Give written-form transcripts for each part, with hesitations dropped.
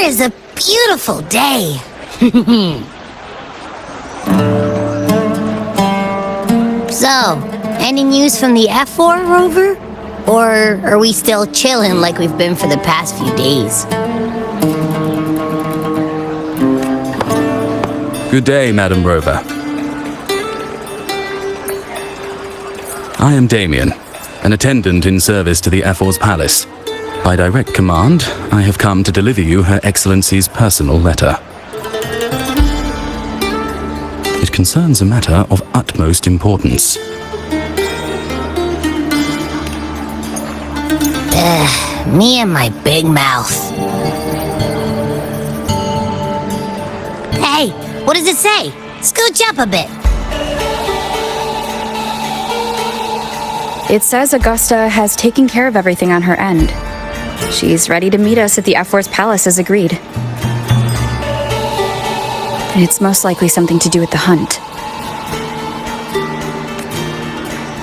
is a beautiful day. So, any news from the F4 rover? Or are we still chilling like we've been for the past few days? Good day, Madam Rover. I am Damien, an attendant in service to the F4's palace. By direct command, I have come to deliver you Her Excellency's personal letter. It concerns a matter of utmost importance. Me and my big mouth. Hey, what does it say? Scooch up a bit. It says Augusta has taken care of everything on her end. She's ready to meet us at the F4's palace as agreed. It's most likely something to do with the hunt.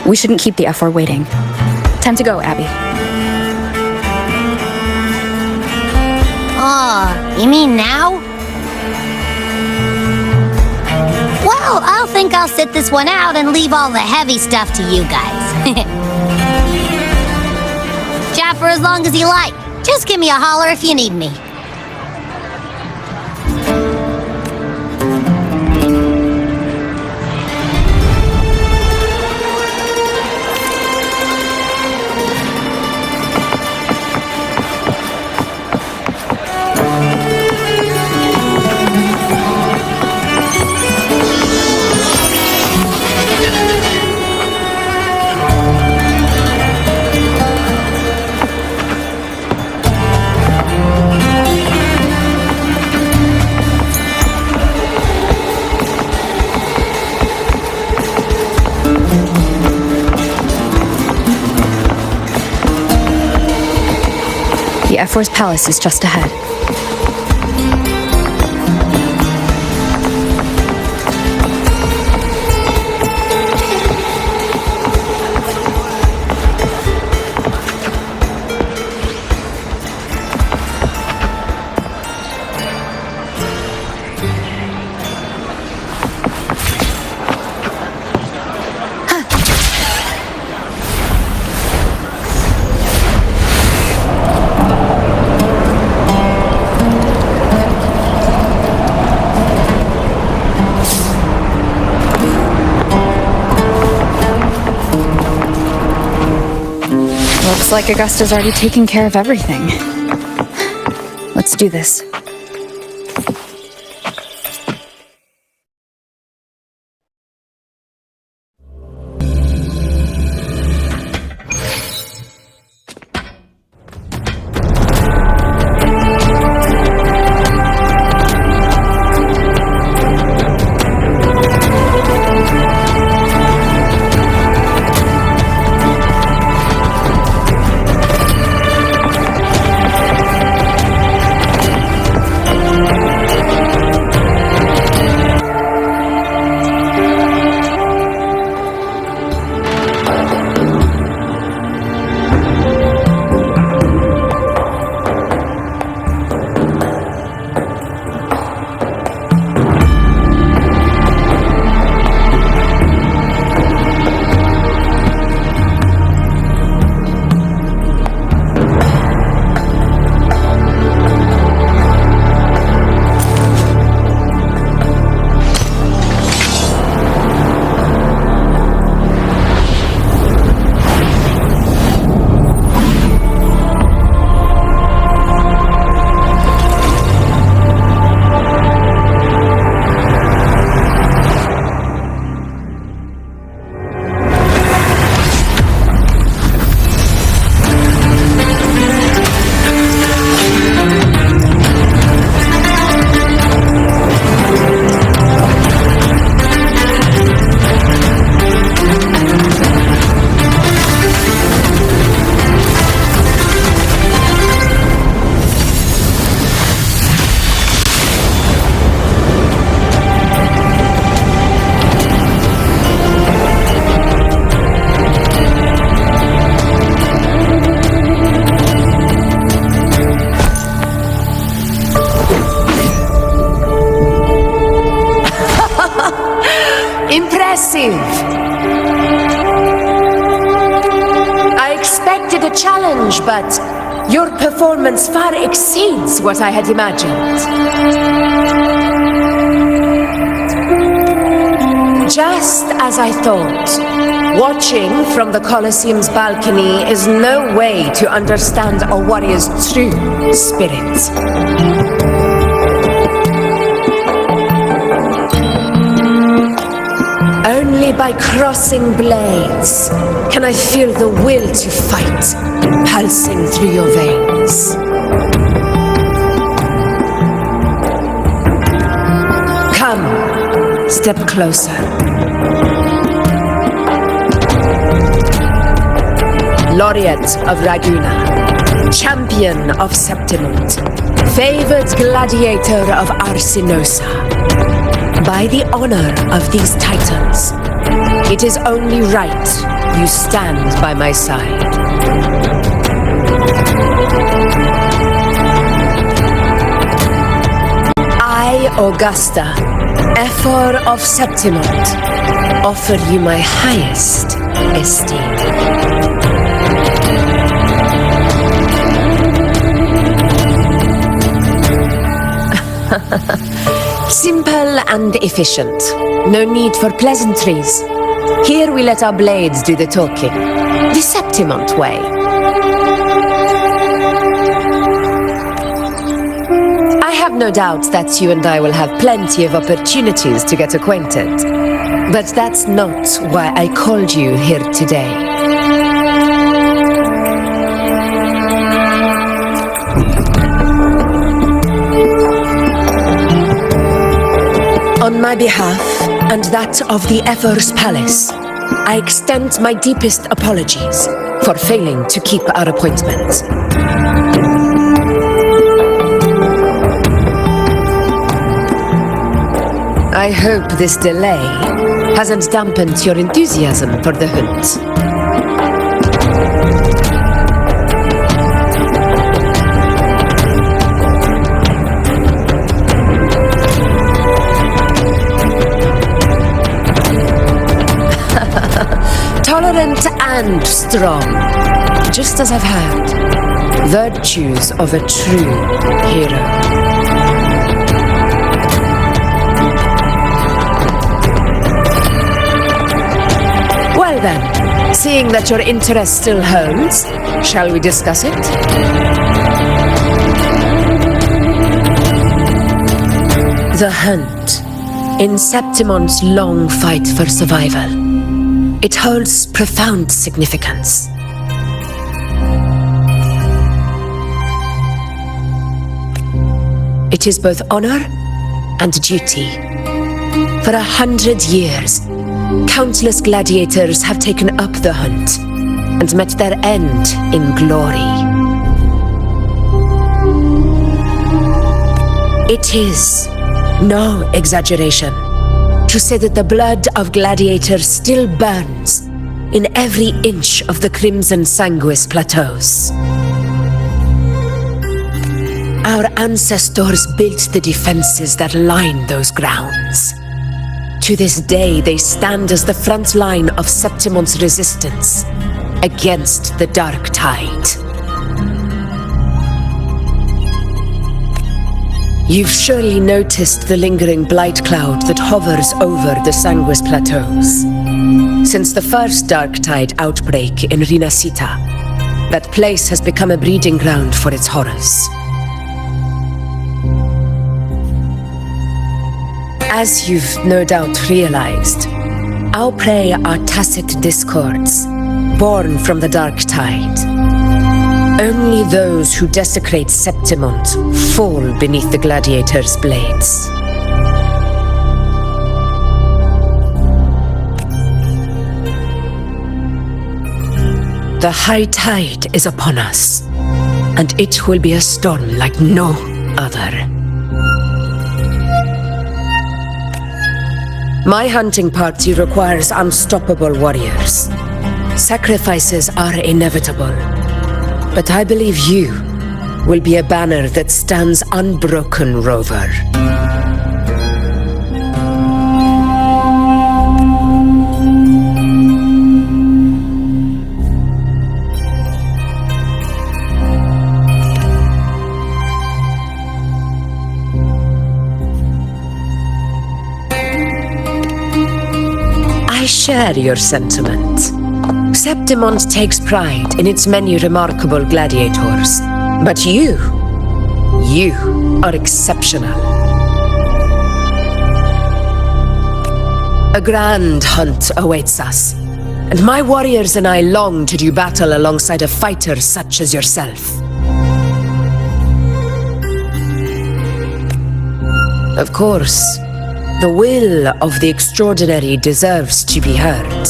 We shouldn't keep the F4 waiting. Time to go, Abby. Oh, you mean now? Well, I'll think I'll sit this one out and leave all the heavy stuff to you guys. Chat for as long as you like. Just give me a holler if you need me. The F4's palace is just ahead. Looks like Augusta's already taken care of everything. Let's do this. challenge, but your performance far exceeds what I had imagined. Just as I thought, watching from the Colosseum's balcony is no way to understand a warrior's true spirit. Only by crossing blades can I feel the will to fight pulsing through your veins. Come, step closer. Laureate of Raguna, champion of Septimont, favored gladiator of Arsinosa. By the honor of these titles, it is only right you stand by my side. I, Augusta, Ephor of Septimont, offer you my highest esteem. Simple and efficient. No need for pleasantries. Here we let our blades do the talking. The Septimont way. I have no doubt that you and I will have plenty of opportunities to get acquainted. But that's not why I called you here today. On my behalf, and that of the Ephor's Palace, I extend my deepest apologies for failing to keep our appointment. I hope this delay hasn't dampened your enthusiasm for the hunt. Tolerant and strong, just as I've heard. Virtues of a true hero. Well then, seeing that your interest still holds, shall we discuss it? The hunt. In Septimont's long fight for survival. It holds profound significance. It is both honor and duty. For 100 years, countless gladiators have taken up the hunt and met their end in glory. It is no exaggeration to say that the blood of gladiators still burns in every inch of the Crimson Sanguis plateaus. Our ancestors built the defenses that line those grounds. To this day, they stand as the front line of Septimont's resistance against the Dark Tide. You've surely noticed the lingering blight cloud that hovers over the Sanguis plateaus. Since the first Dark Tide outbreak in Rinasita, that place has become a breeding ground for its horrors. As you've no doubt realized, our prey are tacit discords, born from the Dark Tide. Only those who desecrate Septimont fall beneath the gladiators' blades. The high tide is upon us, and it will be a storm like no other. My hunting party requires unstoppable warriors. Sacrifices are inevitable. But I believe you will be a banner that stands unbroken, Rover. share your sentiment. Septimont takes pride in its many remarkable gladiators. But you are exceptional. A grand hunt awaits us, and my warriors and I long to do battle alongside a fighter such as yourself. Of course, the will of the extraordinary deserves to be heard.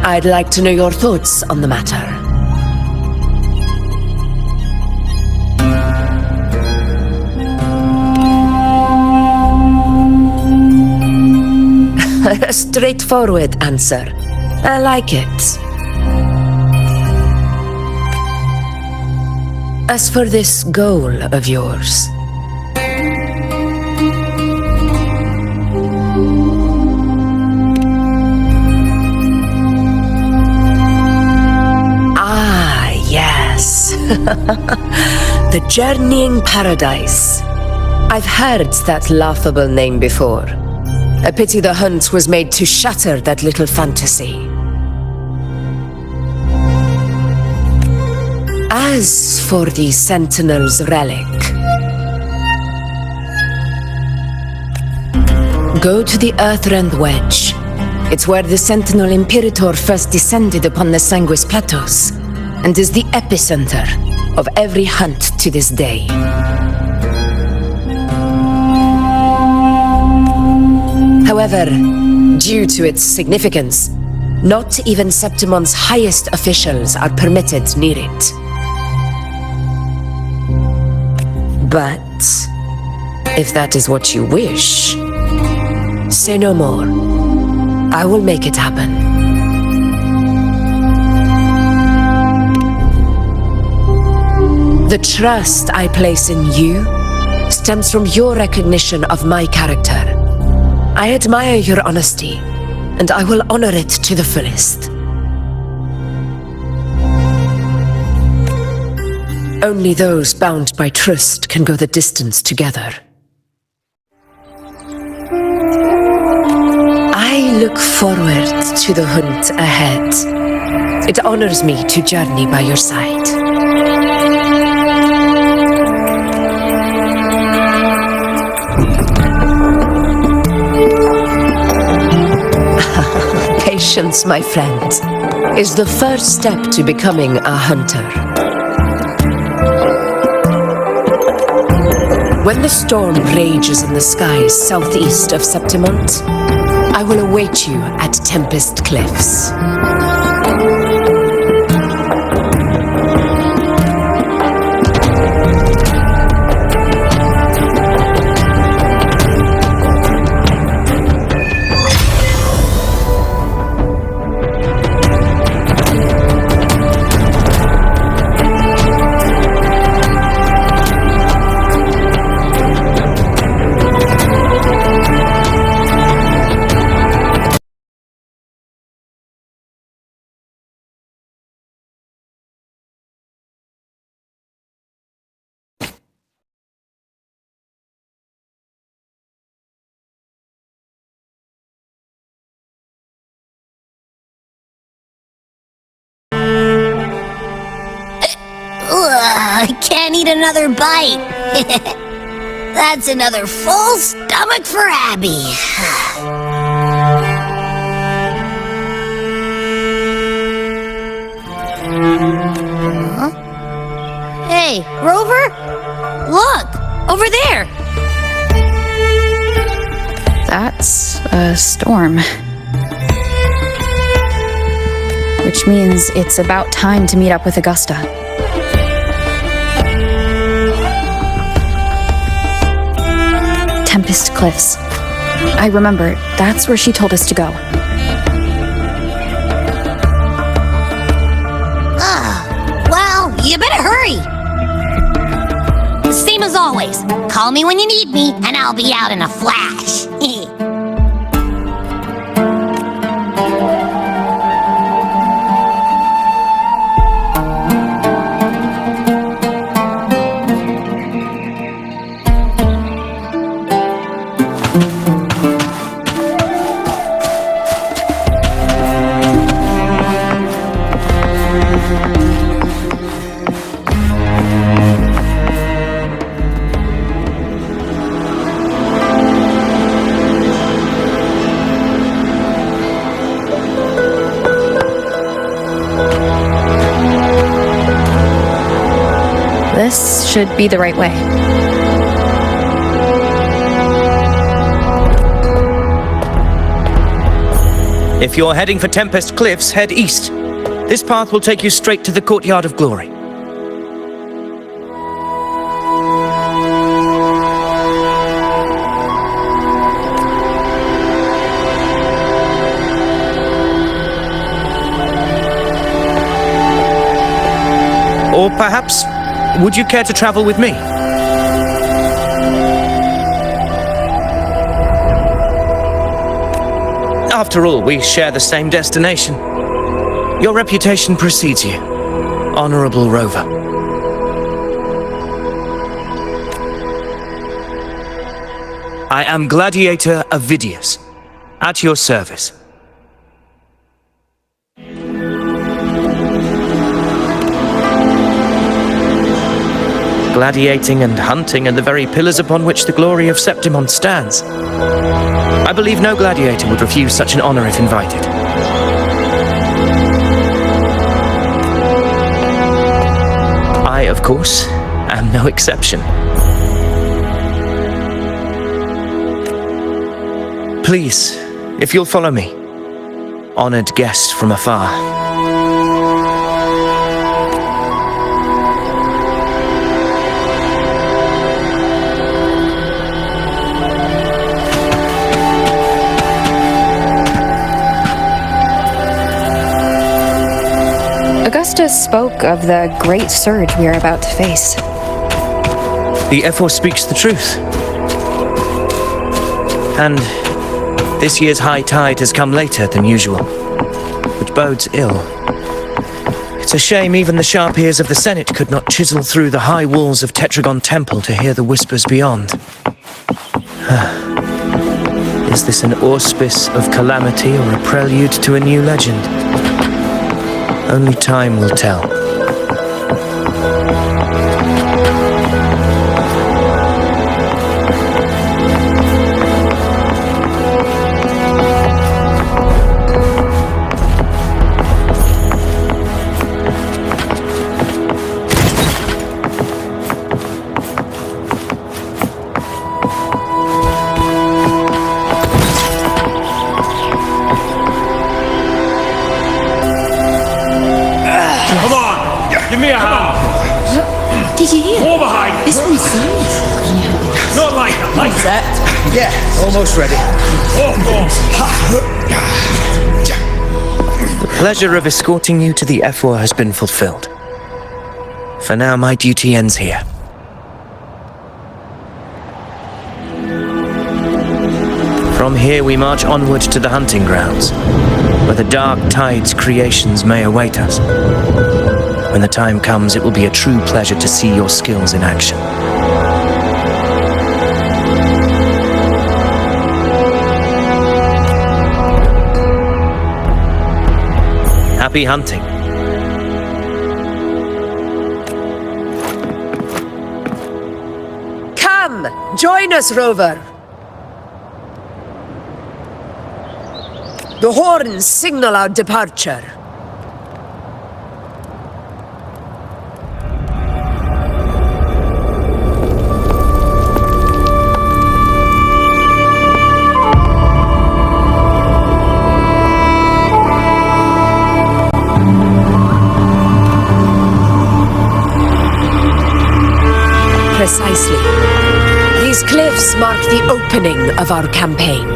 I'd like to know your thoughts on the matter. A straightforward answer. I like it. As for this goal of yours, yes. The Journeying Paradise. I've heard that laughable name before. A pity the hunt was made to shatter that little fantasy. As for the Sentinel's relic, go to the Earthrend Wedge. It's where the Sentinel Imperator first descended upon the Sanguis Plateaus, and is the epicenter of every hunt to this day. However, due to its significance, not even Septimont's highest officials are permitted near it. But if that is what you wish, say no more. I will make it happen. The trust I place in you stems from your recognition of my character. I admire your honesty, and I will honor it to the fullest. Only those bound by trust can go the distance together. I look forward to the hunt ahead. It honors me to journey by your side. Patience, my friend, is the first step to becoming a hunter. When the storm rages in the skies southeast of Septimont, I will await you at Tempest Cliffs. I can't eat another bite. That's another full stomach for Abby. Huh? Hey, Rover? Look, over there. That's a storm. Which means it's about time to meet up with Augusta. Tempest Cliffs. I remember, that's where she told us to go. Well, you better hurry. Same as always. Call me when you need me, and I'll be out in a flash. should be the right way. If you're heading for Tempest Cliffs, head east. This path will take you straight to the Courtyard of Glory. Or perhaps, would you care to travel with me? After all, we share the same destination. Your reputation precedes you, Honorable Rover. I am Gladiator Avidius, at your service. Gladiating and hunting are the very pillars upon which the glory of Septimont stands. I believe no gladiator would refuse such an honor if invited. I, of course, am no exception. Please, if you'll follow me, honored guest from afar. Augusta spoke of the great surge we are about to face. The Ephor speaks the truth. And this year's high tide has come later than usual, which bodes ill. It's a shame even the sharp ears of the Senate could not chisel through the high walls of Tetragon Temple to hear the whispers beyond. Is this an auspice of calamity or a prelude to a new legend? Only time will tell. Did you hear? More behind! This one's serious. Not like that, like that! Yeah, almost ready. The pleasure of escorting you to the Ephor has been fulfilled. For now, my duty ends here. From here we march onward to the hunting grounds, where the dark tide's creations may await us. When the time comes, it will be a true pleasure to see your skills in action. Happy hunting. Come, join us, Rover. The horns signal our departure. Precisely. These cliffs mark the opening of our campaign.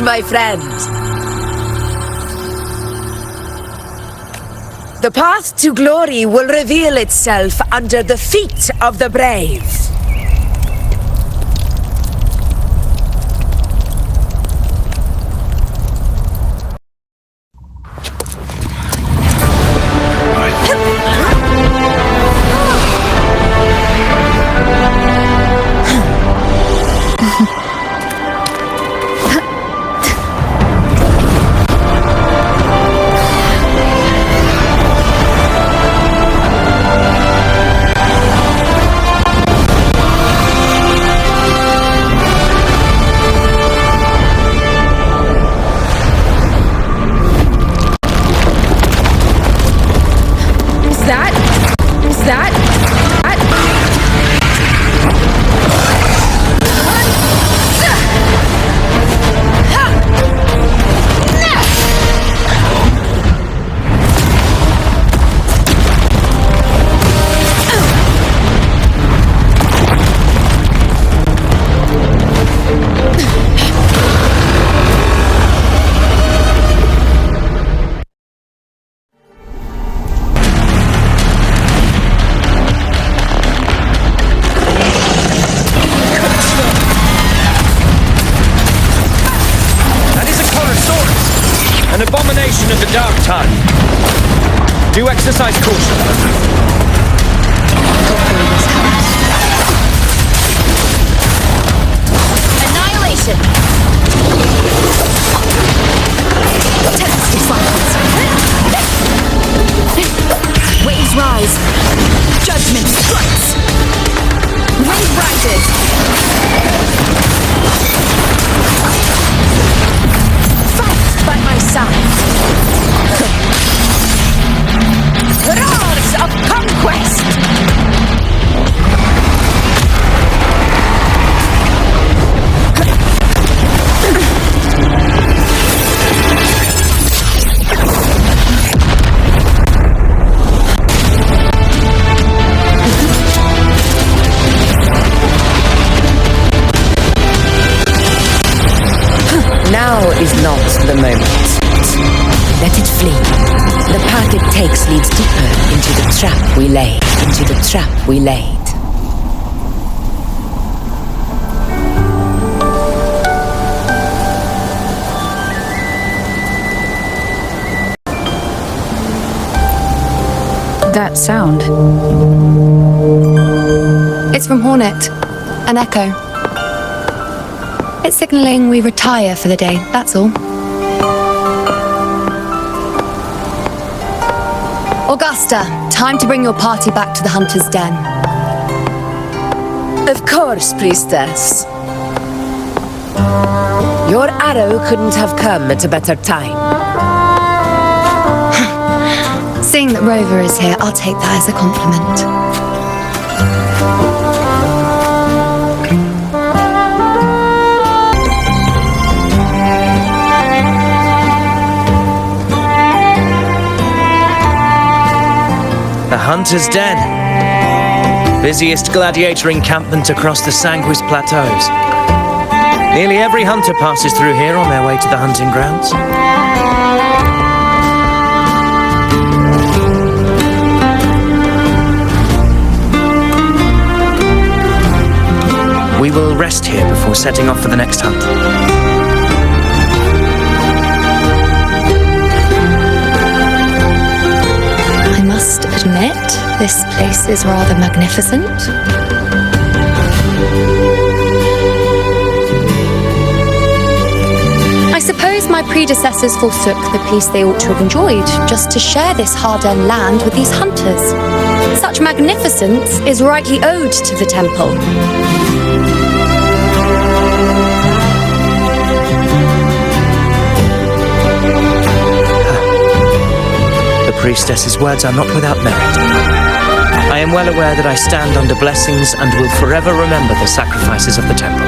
My friend. The path to glory will reveal itself under the feet of the brave. An abomination of the dark tide. Do exercise caution. Annihilation! Tempest cycles. Waves rise. Judgment strikes. Wind rises. Fight by my side. Roars of conquest. Now is not the moment. Let it flee. The path it takes leads deeper into the trap we laid. Into the trap we laid. That sound. It's from Hornet. An echo. It's signaling we retire for the day, that's all. Augusta, time to bring your party back to the Hunter's Den. Of course, priestess. Your arrow couldn't have come at a better time. Seeing that Rover is here, I'll take that as a compliment. The Hunter's Den. Busiest gladiator encampment across the Sanguis Plateaus. Nearly every hunter passes through here on their way to the hunting grounds. We will rest here before setting off for the next hunt. I must admit, this place is rather magnificent. I suppose my predecessors forsook the peace they ought to have enjoyed just to share this hard-earned land with these hunters. Such magnificence is rightly owed to the temple. The priestess's words are not without merit. I am well aware that I stand under blessings and will forever remember the sacrifices of the temple.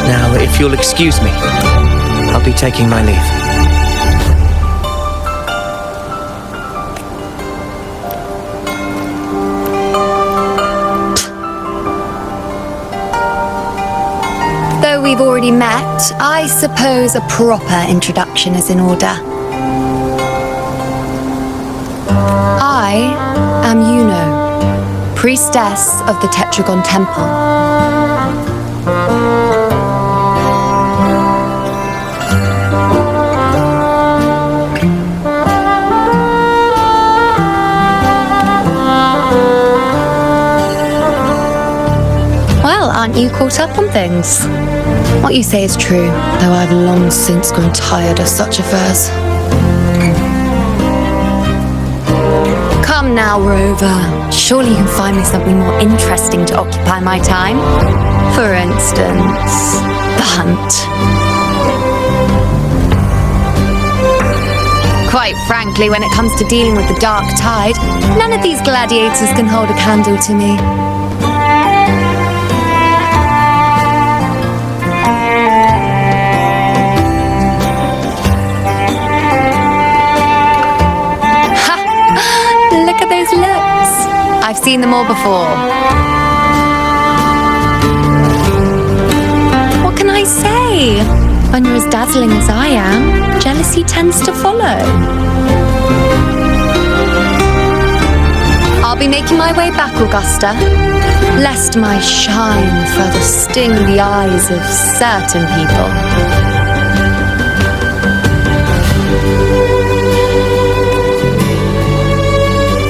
Now, if you'll excuse me, I'll be taking my leave. Though we've already met, I suppose a proper introduction is in order. I am Yuno, priestess of the Tetragon Temple. Well, aren't you caught up on things? What you say is true, though I've long since grown tired of such affairs. Come now, Rover. Surely you can find me something more interesting to occupy my time. For instance, the hunt. Quite frankly, when it comes to dealing with the dark tide, none of these gladiators can hold a candle to me. Look at those looks. I've seen them all before. What can I say? When you're as dazzling as I am, jealousy tends to follow. I'll I'll be making my way back, Augusta, lest my shine further sting the eyes of certain people.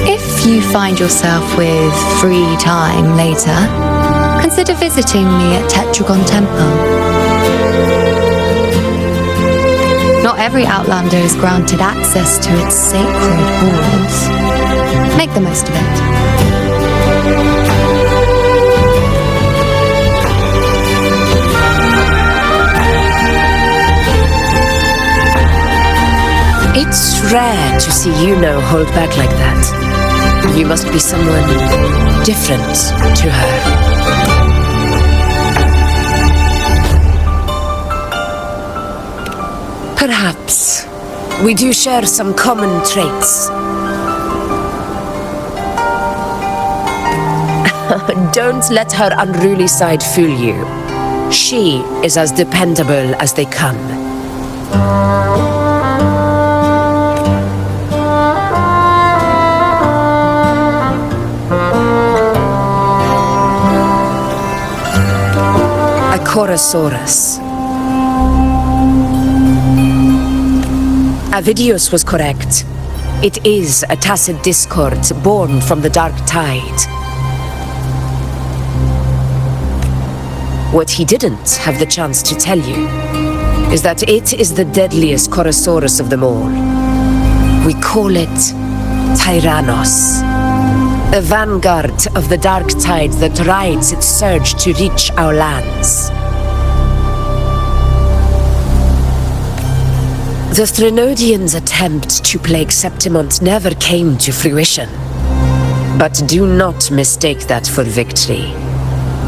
If you find yourself with free time later, consider visiting me at Tetragon Temple. Not every Outlander is granted access to its sacred halls. Make the most of it. It's rare to see Yuno hold back like that. You must be someone different to her. Perhaps we do share some common traits. Don't let her unruly side fool you. She is as dependable as they come. A Chorosaurus. Avidius was correct. It is a tacit discord born from the dark tide. What he didn't have the chance to tell you is that it is the deadliest Chorosaurus of them all. We call it Tyrannos, the vanguard of the dark tide that rides its surge to reach our lands. The Threnodians' attempt to plague Septimont never came to fruition. But do not mistake that for victory.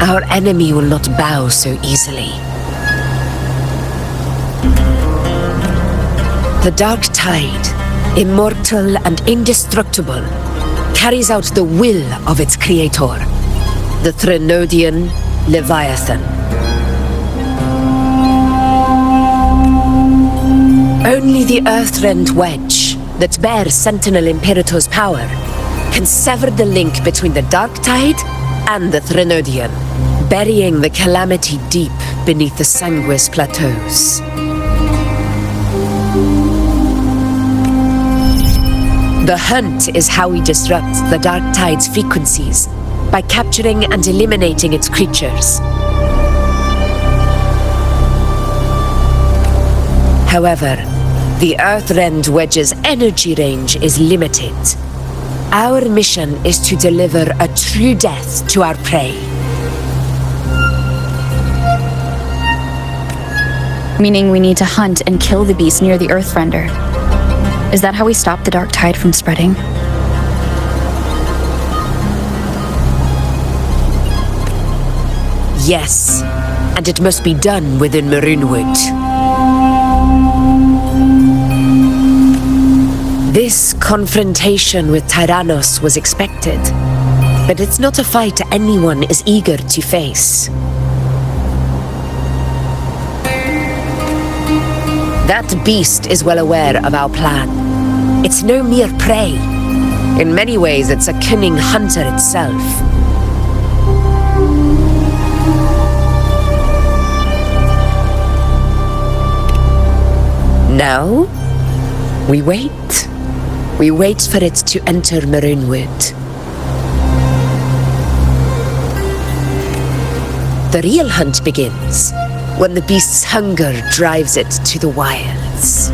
Our enemy will not bow so easily. The Dark Tide, immortal and indestructible, carries out the will of its creator, the Threnodian Leviathan. Only the Earthrend Wedge, that bears Sentinel Imperator's power, can sever the link between the Dark Tide and the Threnodian, burying the calamity deep beneath the Sanguis plateaus. The hunt is how we disrupt the Dark Tide's frequencies, by capturing and eliminating its creatures. However, the Earthrend Wedge's energy range is limited. Our mission is to deliver a true death to our prey. Meaning we need to hunt and kill the beast near the Earthrender. Is that how we stop the Dark Tide from spreading? Yes, and it must be done within Maroonwood. This confrontation with Tyrannos was expected, but it's not a fight anyone is eager to face. That beast is well aware of our plan. It's no mere prey. In many ways, it's a cunning hunter itself. Now, we wait. We wait for it to enter Maroonwood. The real hunt begins when the beast's hunger drives it to the wilds.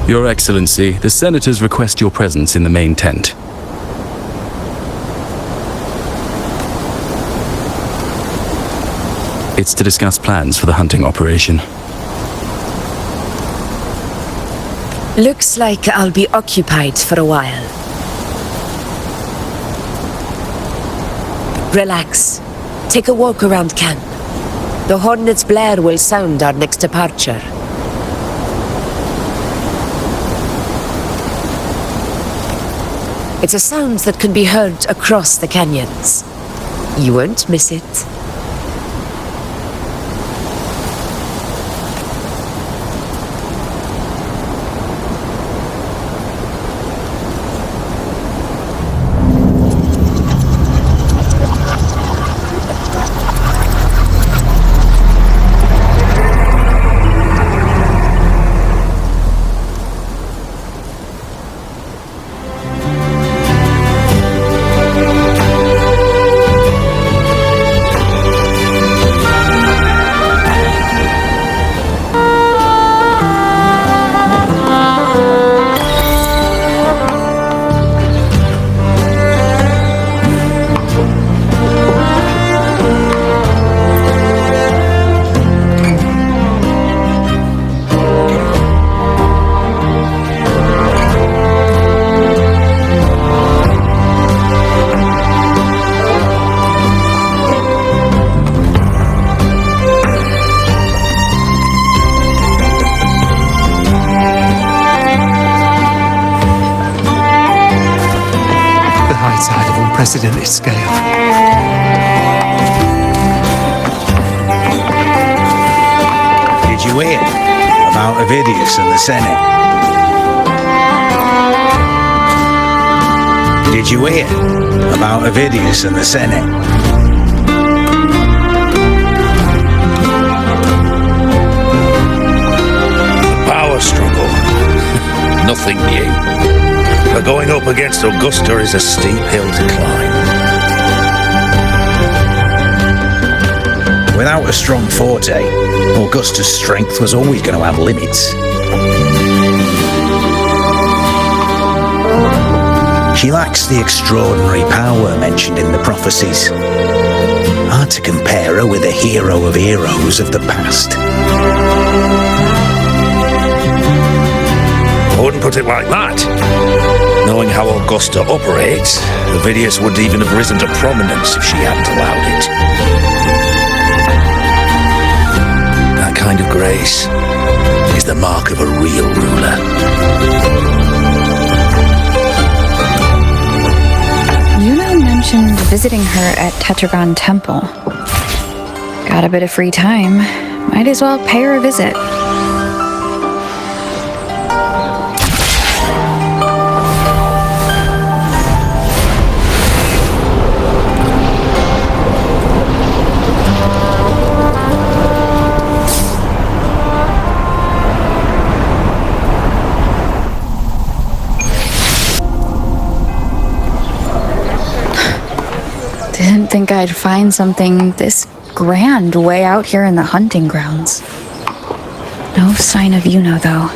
Your Excellency, the senators request your presence in the main tent. It's to discuss plans for the hunting operation. Looks like I'll be occupied for a while. Relax. Take a walk around camp. The hornet's blare will sound our next departure. It's a sound that can be heard across the canyons. You won't miss it. outside of unprecedented scale. Did you hear about Avidius and the Senate? Did you hear about Avidius and the Senate? Power struggle. Nothing new. But going up against Augusta is a steep hill to climb. Without a strong forte, Augusta's strength was always going to have limits. She lacks the extraordinary power mentioned in the prophecies. Hard to compare her with a hero of heroes of the past. I wouldn't put it like that. Knowing how Augusta operates, Avidius wouldn't even have risen to prominence if she hadn't allowed it. That kind of grace is the mark of a real ruler. Yuna mentioned visiting her at Tetragon Temple. Got a bit of free time. Might as well pay her a visit. Didn't think I'd find something this grand way out here in the hunting grounds. No sign of Yuna, though.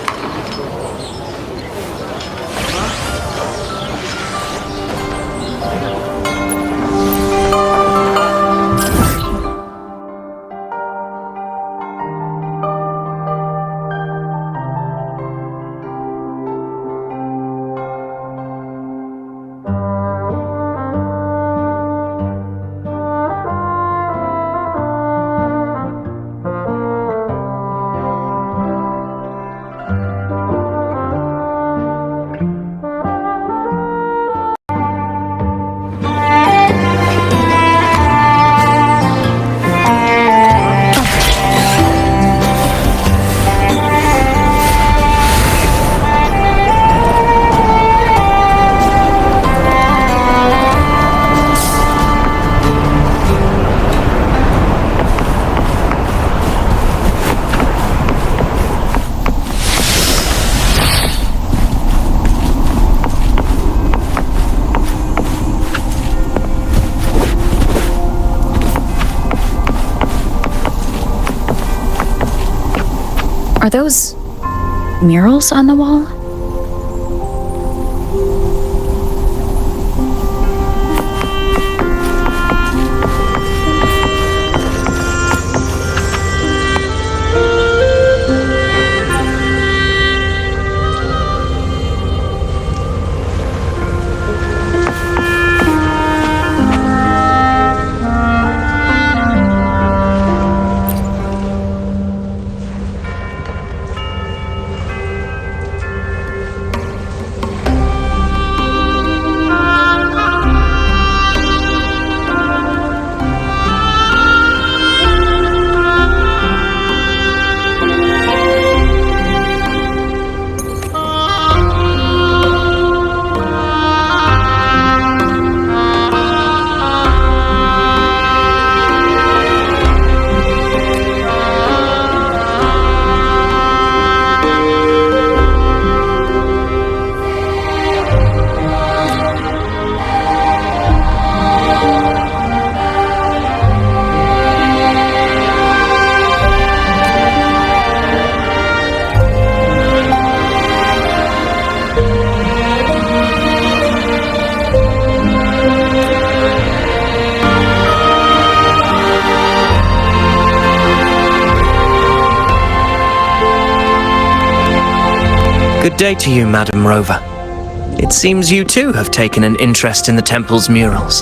Are those murals on the wall? Good day to you, Madam Rover. It seems you too have taken an interest in the temple's murals.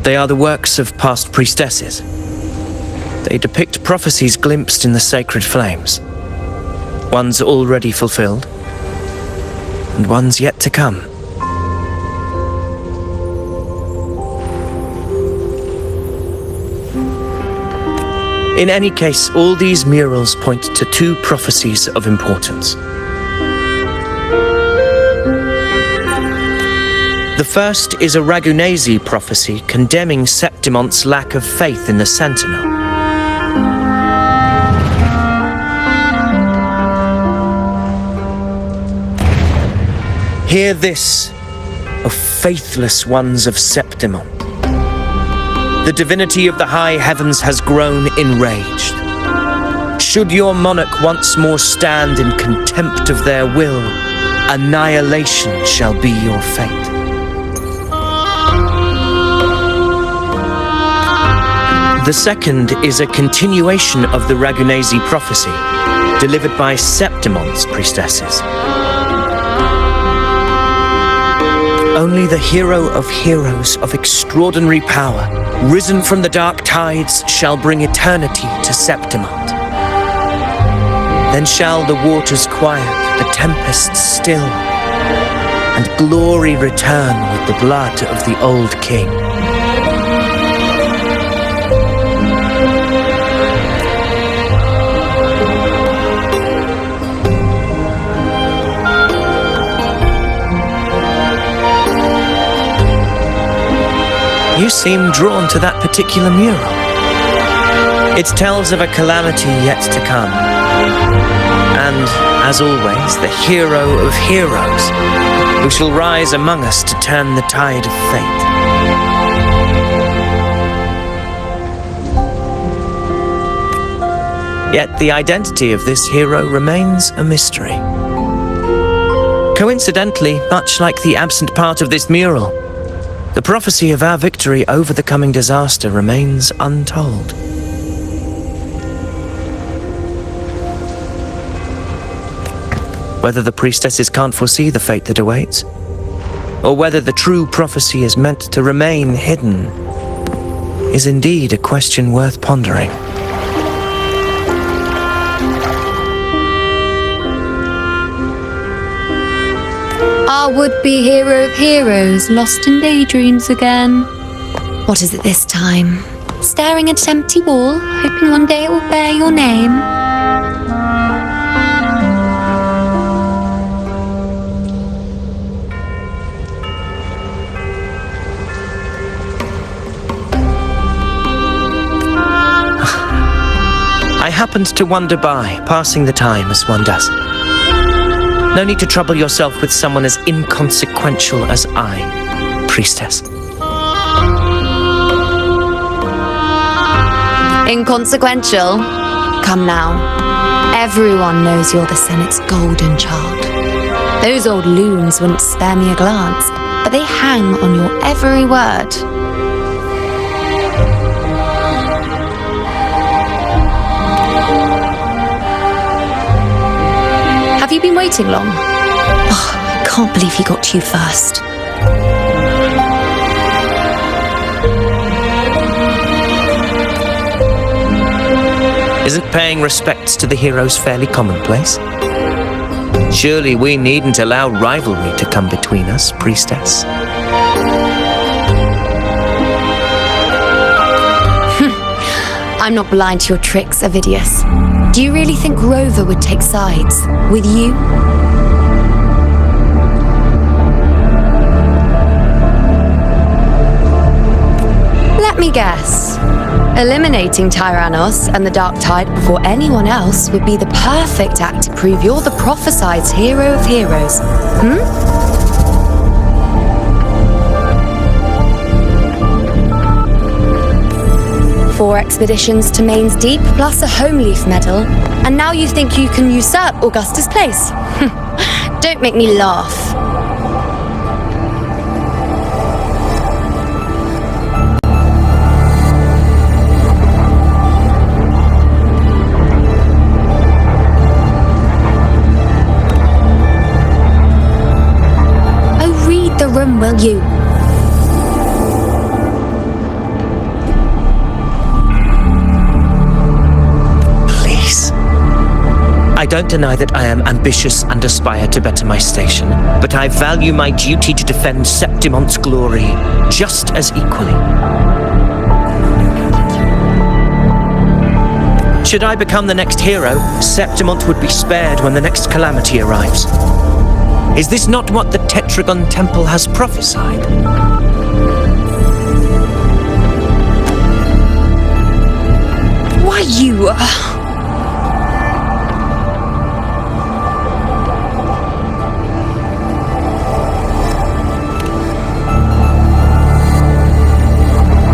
They are the works of past priestesses. They depict prophecies glimpsed in the sacred flames. Ones already fulfilled, and ones yet to come. In any case, all these murals point to two prophecies of importance. The first is a Ragunesi prophecy condemning Septimonte's lack of faith in the Sentinel. Hear this, O faithless ones of Septimont. The divinity of the high heavens has grown enraged. Should your monarch once more stand in contempt of their will, annihilation shall be your fate. The second is a continuation of the Ragunesi prophecy, delivered by Septimonte's priestesses. Only the hero of heroes of extraordinary power, risen from the dark tides, shall bring eternity to Septimont. Then shall the waters quiet, the tempests still, and glory return with the blood of the old king. You seem drawn to that particular mural. It tells of a calamity yet to come. And, as always, the hero of heroes, who shall rise among us to turn the tide of fate. Yet the identity of this hero remains a mystery. Coincidentally, much like the absent part of this mural, the prophecy of our victory over the coming disaster remains untold. Whether the priestesses can't foresee the fate that awaits, or whether the true prophecy is meant to remain hidden, is indeed a question worth pondering. Our would-be hero of heroes, lost in daydreams again. What is it this time? Staring at an empty wall, hoping one day it will bear your name. I happened to wander by, passing the time as one does. No need to trouble yourself with someone as inconsequential as I, priestess. Inconsequential? Come now. Everyone knows you're the Senate's golden child. Those old loons wouldn't spare me a glance, but they hang on your every word. Have you been waiting long? Oh, I can't believe he got to you first. Isn't paying respects to the heroes fairly commonplace? Surely we needn't allow rivalry to come between us, priestess. I'm not blind to your tricks, Avidius. Do you really think Rover would take sides with you? Let me guess. Eliminating Tyrannos and the Dark Tide before anyone else would be the perfect act to prove you're the prophesied hero of heroes. Hmm? 4 expeditions to Maine's Deep, plus a home leaf medal, and now you think you can usurp Augusta's place? Don't make me laugh. Oh, read the room, will you? I don't deny that I am ambitious and aspire to better my station, but I value my duty to defend Septimont's glory just as equally. Should I become the next hero, Septimont would be spared when the next calamity arrives. Is this not what the Tetragon Temple has prophesied? Why you...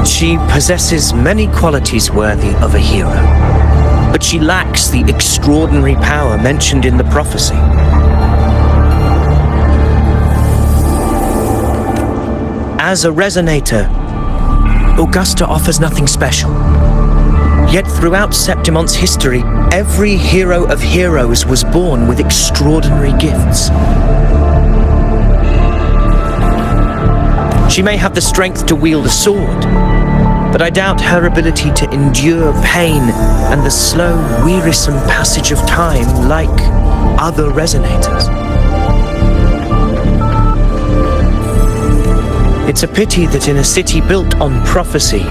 She possesses many qualities worthy of a hero, but she lacks the extraordinary power mentioned in the prophecy. As a resonator, Augusta offers nothing special. Yet throughout Septimont's history, every hero of heroes was born with extraordinary gifts. She may have the strength to wield a sword, but I doubt her ability to endure pain and the slow, wearisome passage of time like other resonators. It's a pity that in a city built on prophecy,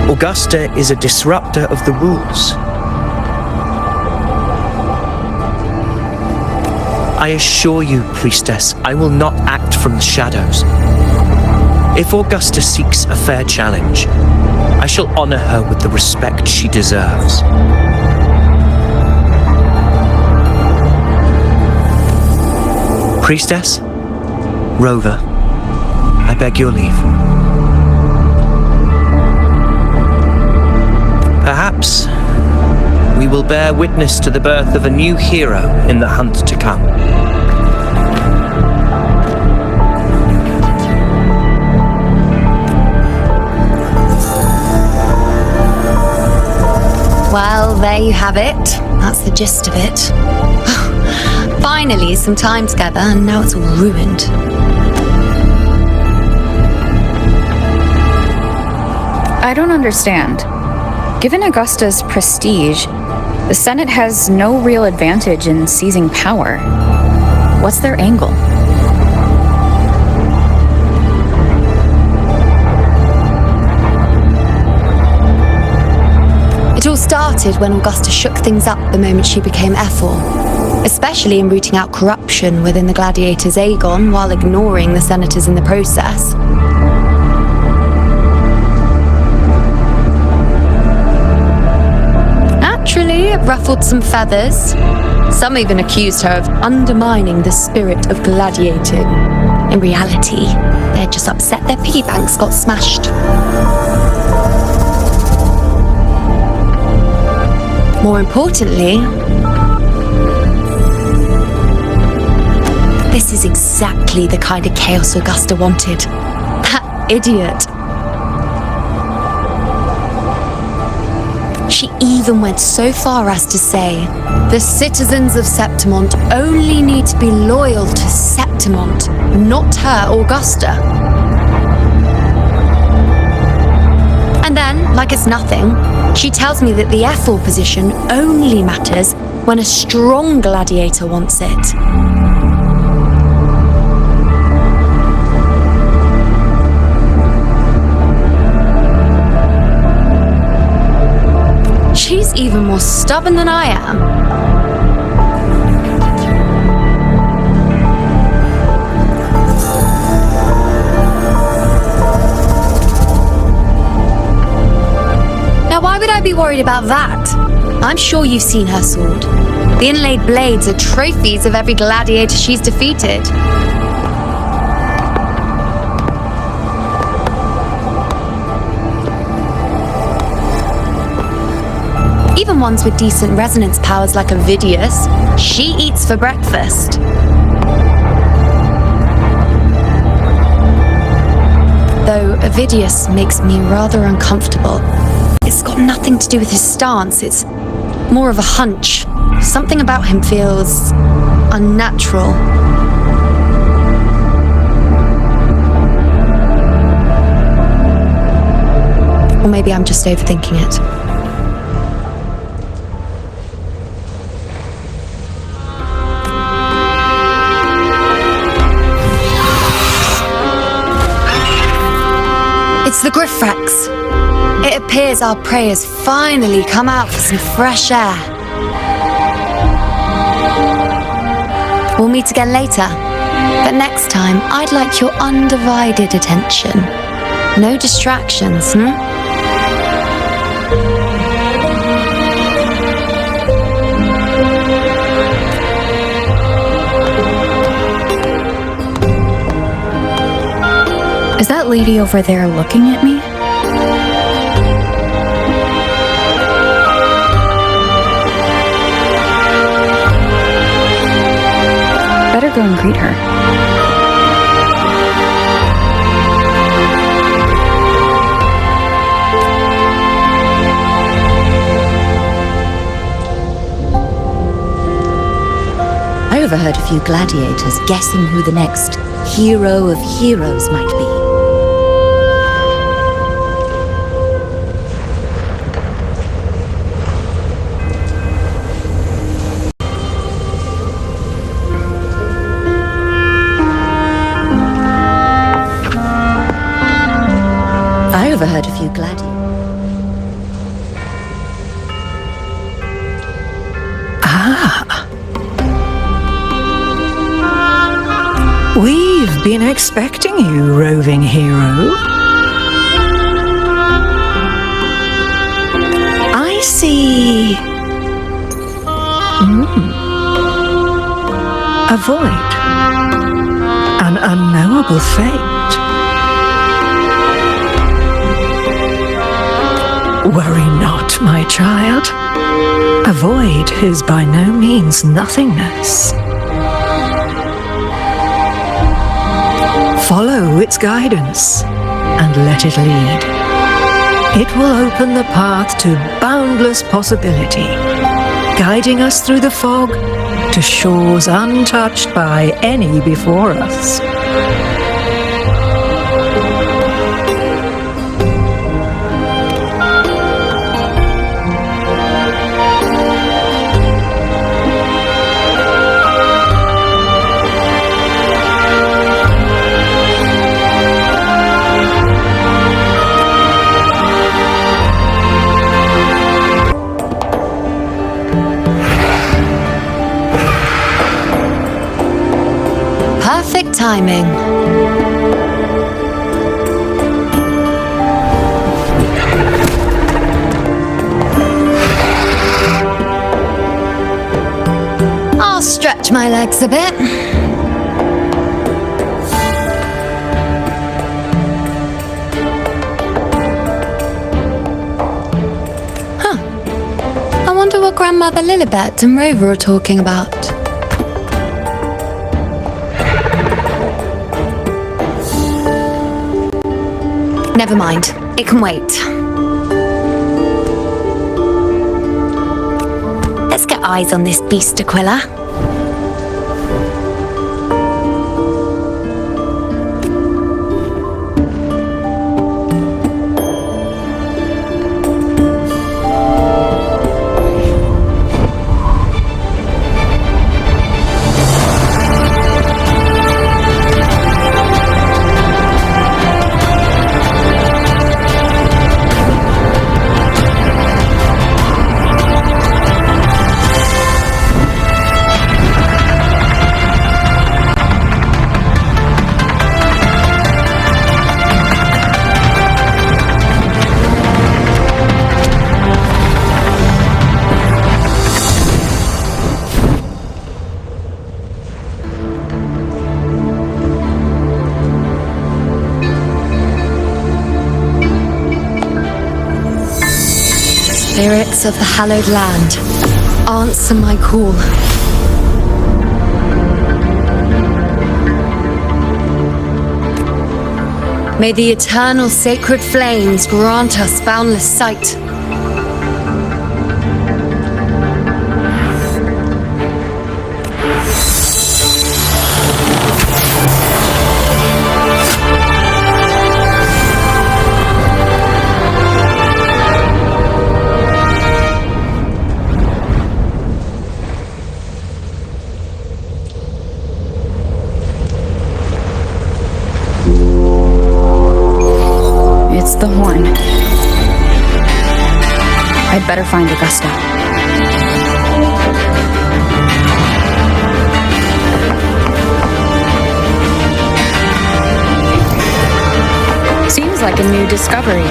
Augusta is a disruptor of the rules. I assure you, priestess, I will not act from the shadows. If Augusta seeks a fair challenge, I shall honor her with the respect she deserves. Priestess, Rover, I beg your leave. Perhaps we will bear witness to the birth of a new hero in the hunt to come. Well, there you have it. That's the gist of it. Finally, some time together, and now it's all ruined. I don't understand. Given Augusta's prestige, the Senate has no real advantage in seizing power. What's their angle? It all started when Augusta shook things up the moment she became F4, especially in rooting out corruption within the gladiators Aegon while ignoring the senators in the process. Naturally, it ruffled some feathers. Some even accused her of undermining the spirit of gladiating. In reality, they're just upset their piggy banks got smashed. More importantly, this is exactly the kind of chaos Augusta wanted. That idiot. She even went so far as to say, the citizens of Septimont only need to be loyal to Septimont, not her, Augusta. And then, like it's nothing, she tells me that the F4 position only matters when a strong gladiator wants it. She's even more stubborn than I am. Now, why would I be worried about that? I'm sure you've seen her sword. The inlaid blades are trophies of every gladiator she's defeated. Even ones with decent resonance powers like Ovidius, she eats for breakfast. Though Ovidius makes me rather uncomfortable. It's got nothing to do with his stance, it's more of a hunch. Something about him feels unnatural. Or maybe I'm just overthinking it. It's the Griffrex. It appears our prey has finally come out for some fresh air. We'll meet again later, but next time I'd like your undivided attention. No distractions, Is that lady over there looking at me? Better go and greet her. I overheard a few gladiators guessing who the next hero of heroes might be. I overheard a few gladiators. We've been expecting you, roving hero. I see. A void. An unknowable fate. Worry not, my child. A void is by no means nothingness. Follow its guidance and let it lead. It will open the path to boundless possibility, guiding us through the fog to shores untouched by any before us. Perfect timing. I'll stretch my legs a bit. I wonder what Grandmother Lilibet and Rover are talking about. Never mind. It can wait. Let's get eyes on this beast, Aquila. Spirits of the hallowed land, answer my call. May the eternal sacred flames grant us boundless sight. I'd better find Augusta. Seems like a new discovery.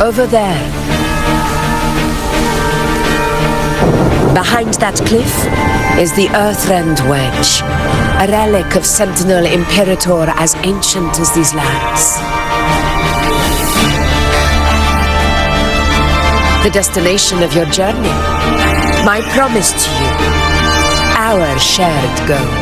Over there. Behind that cliff is the Earthrend Wedge, a relic of Sentinel Imperator as ancient as these lands. The destination of your journey, my promise to you, our shared goal.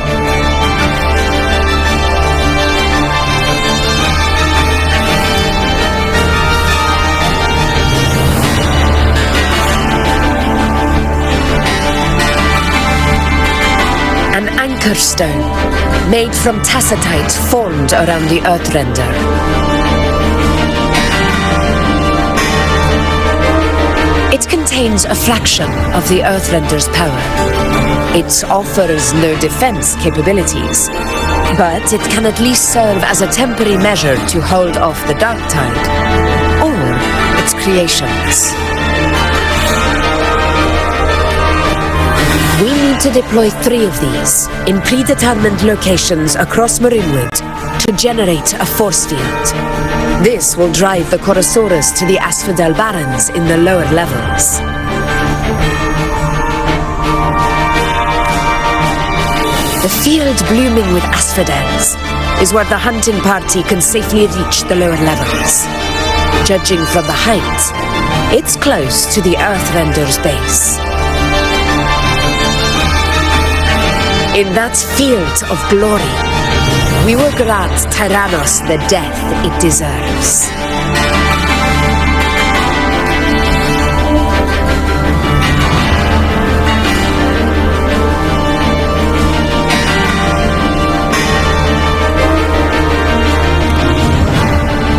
An anchor stone, made from tacitite formed around the Earthrender. It contains a fraction of the Earthrender's power. It offers no defense capabilities, but it can at least serve as a temporary measure to hold off the dark tide, or its creations. We need to deploy 3 of these in predetermined locations across Marinwood to generate a force field. This will drive the Chorosaurus to the Asphodel Barrens in the lower levels. The field blooming with asphodels is where the hunting party can safely reach the lower levels. Judging from the height, it's close to the Earthrender's base. In that field of glory, we will grant Tyrannos the death it deserves.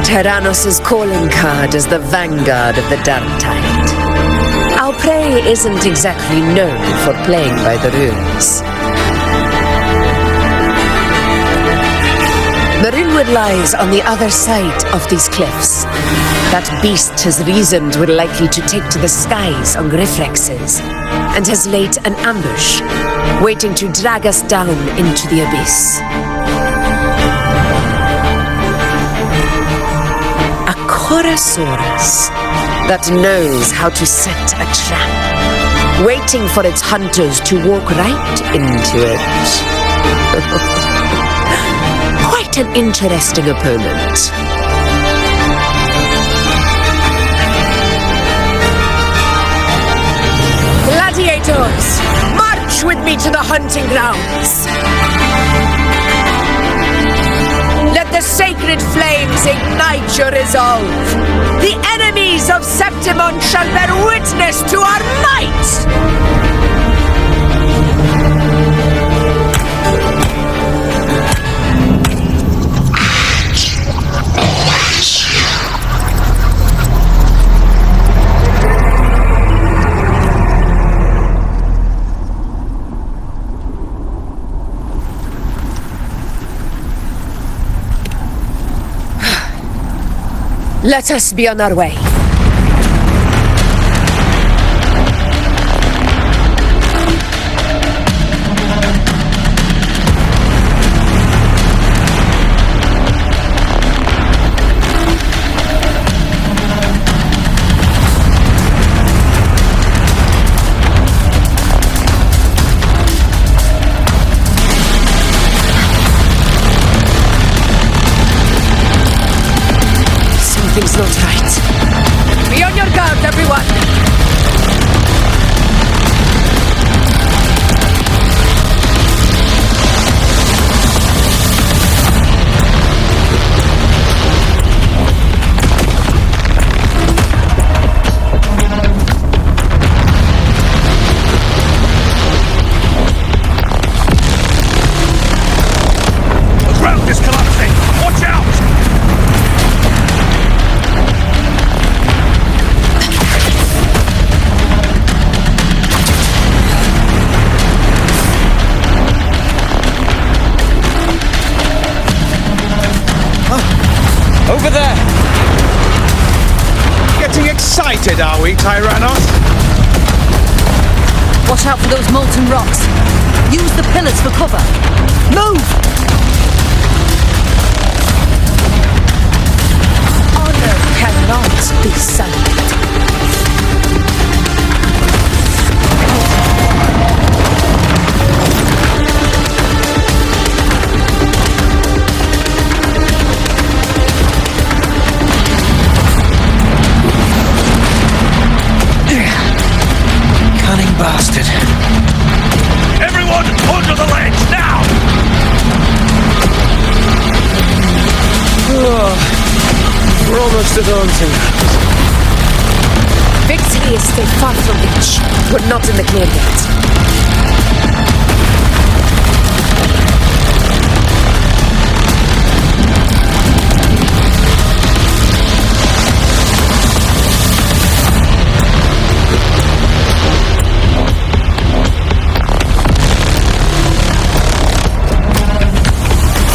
Tyrannos' calling card is the vanguard of the Dark Tide. Our prey isn't exactly known for playing by the rules. Marinwood lies on the other side of these cliffs. That beast has reasoned we're likely to take to the skies on reflexes, and has laid an ambush, waiting to drag us down into the abyss. A Chorosaurus that knows how to set a trap, waiting for its hunters to walk right into it. Quite an interesting opponent. Gladiators, march with me to the hunting grounds. Let the sacred flames ignite your resolve. The enemies of Septimon shall bear witness to our might! Let us be on our way. Something's not right. Be on your guard, everyone! The ground is collapsing! Watch out! Over there! Getting excited, are we, Tyrannos? Watch out for those molten rocks. Use the pillars for cover. Move! Honor cannot be sullied. Cunning bastard. Everyone, under the ledge, now! We're almost at Daunting. Victory is still far from reach. We're not in the clear yet.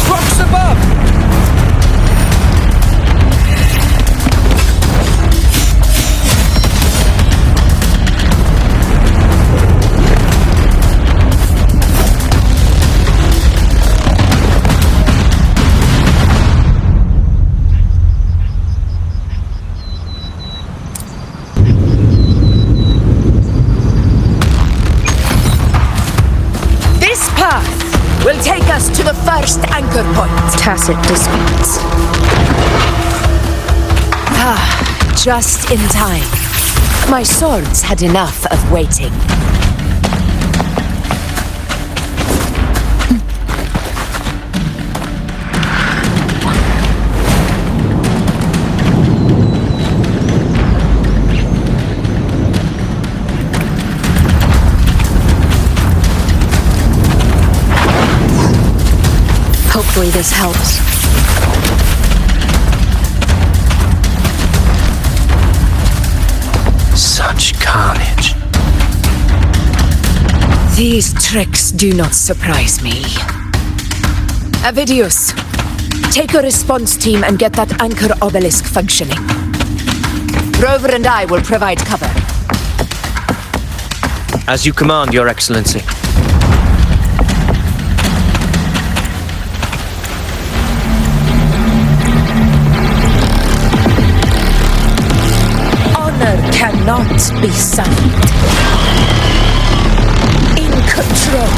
Rocks above! This path will take us to the first anchor point. Tacit disputes. Just in time. My swords had enough of waiting. Hopefully this helps. Such carnage. These tricks do not surprise me. Avidius, take a response team and get that anchor obelisk functioning. Rover and I will provide cover. As you command, Your Excellency. Honor cannot be sullied. In control.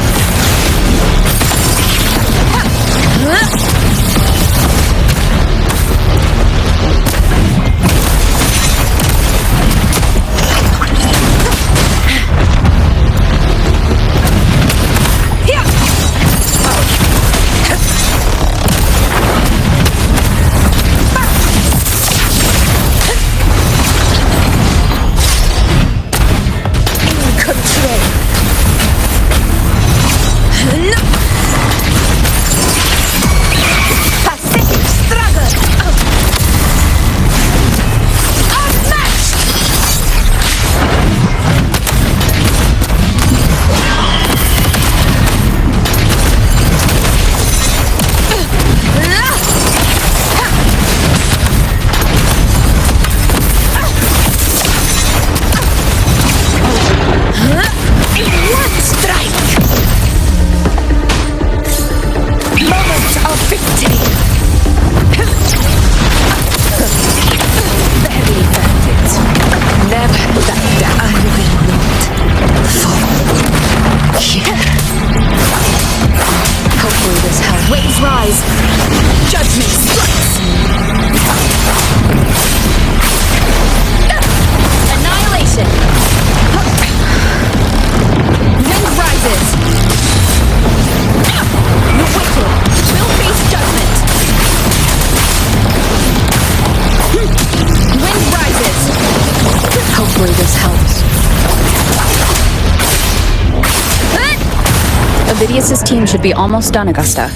Vidius's team should be almost done, Augusta.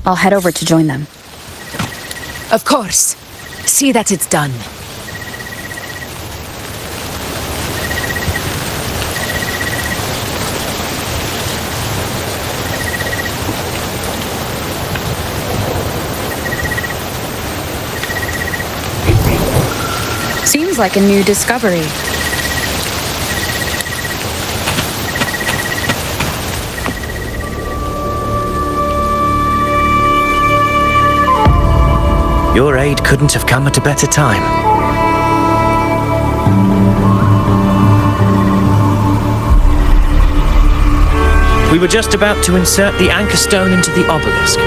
I'll head over to join them. Of course. See that it's done. Seems like a new discovery. Your aid couldn't have come at a better time. We were just about to insert the anchor stone into the obelisk.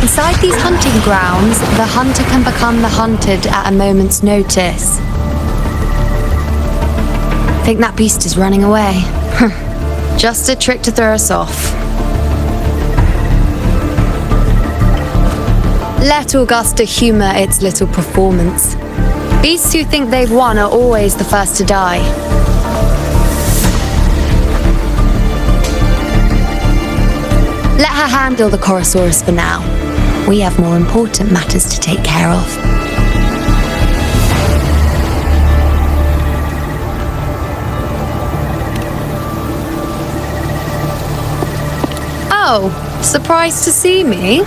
Inside these hunting grounds, the hunter can become the hunted at a moment's notice. Think that beast is running away? Just a trick to throw us off. Let Augusta humor its little performance. Beasts who think they've won are always the first to die. Let her handle the Chorosaurus for now. We have more important matters to take care of. Oh, surprised to see me?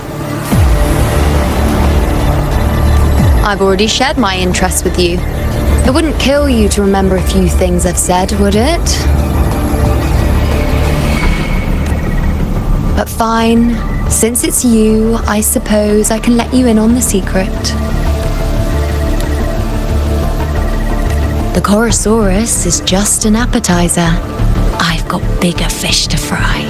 I've already shared my interest with you. It wouldn't kill you to remember a few things I've said, would it? But fine. Since it's you, I suppose I can let you in on the secret. The Chorosaurus is just an appetizer. I've got bigger fish to fry.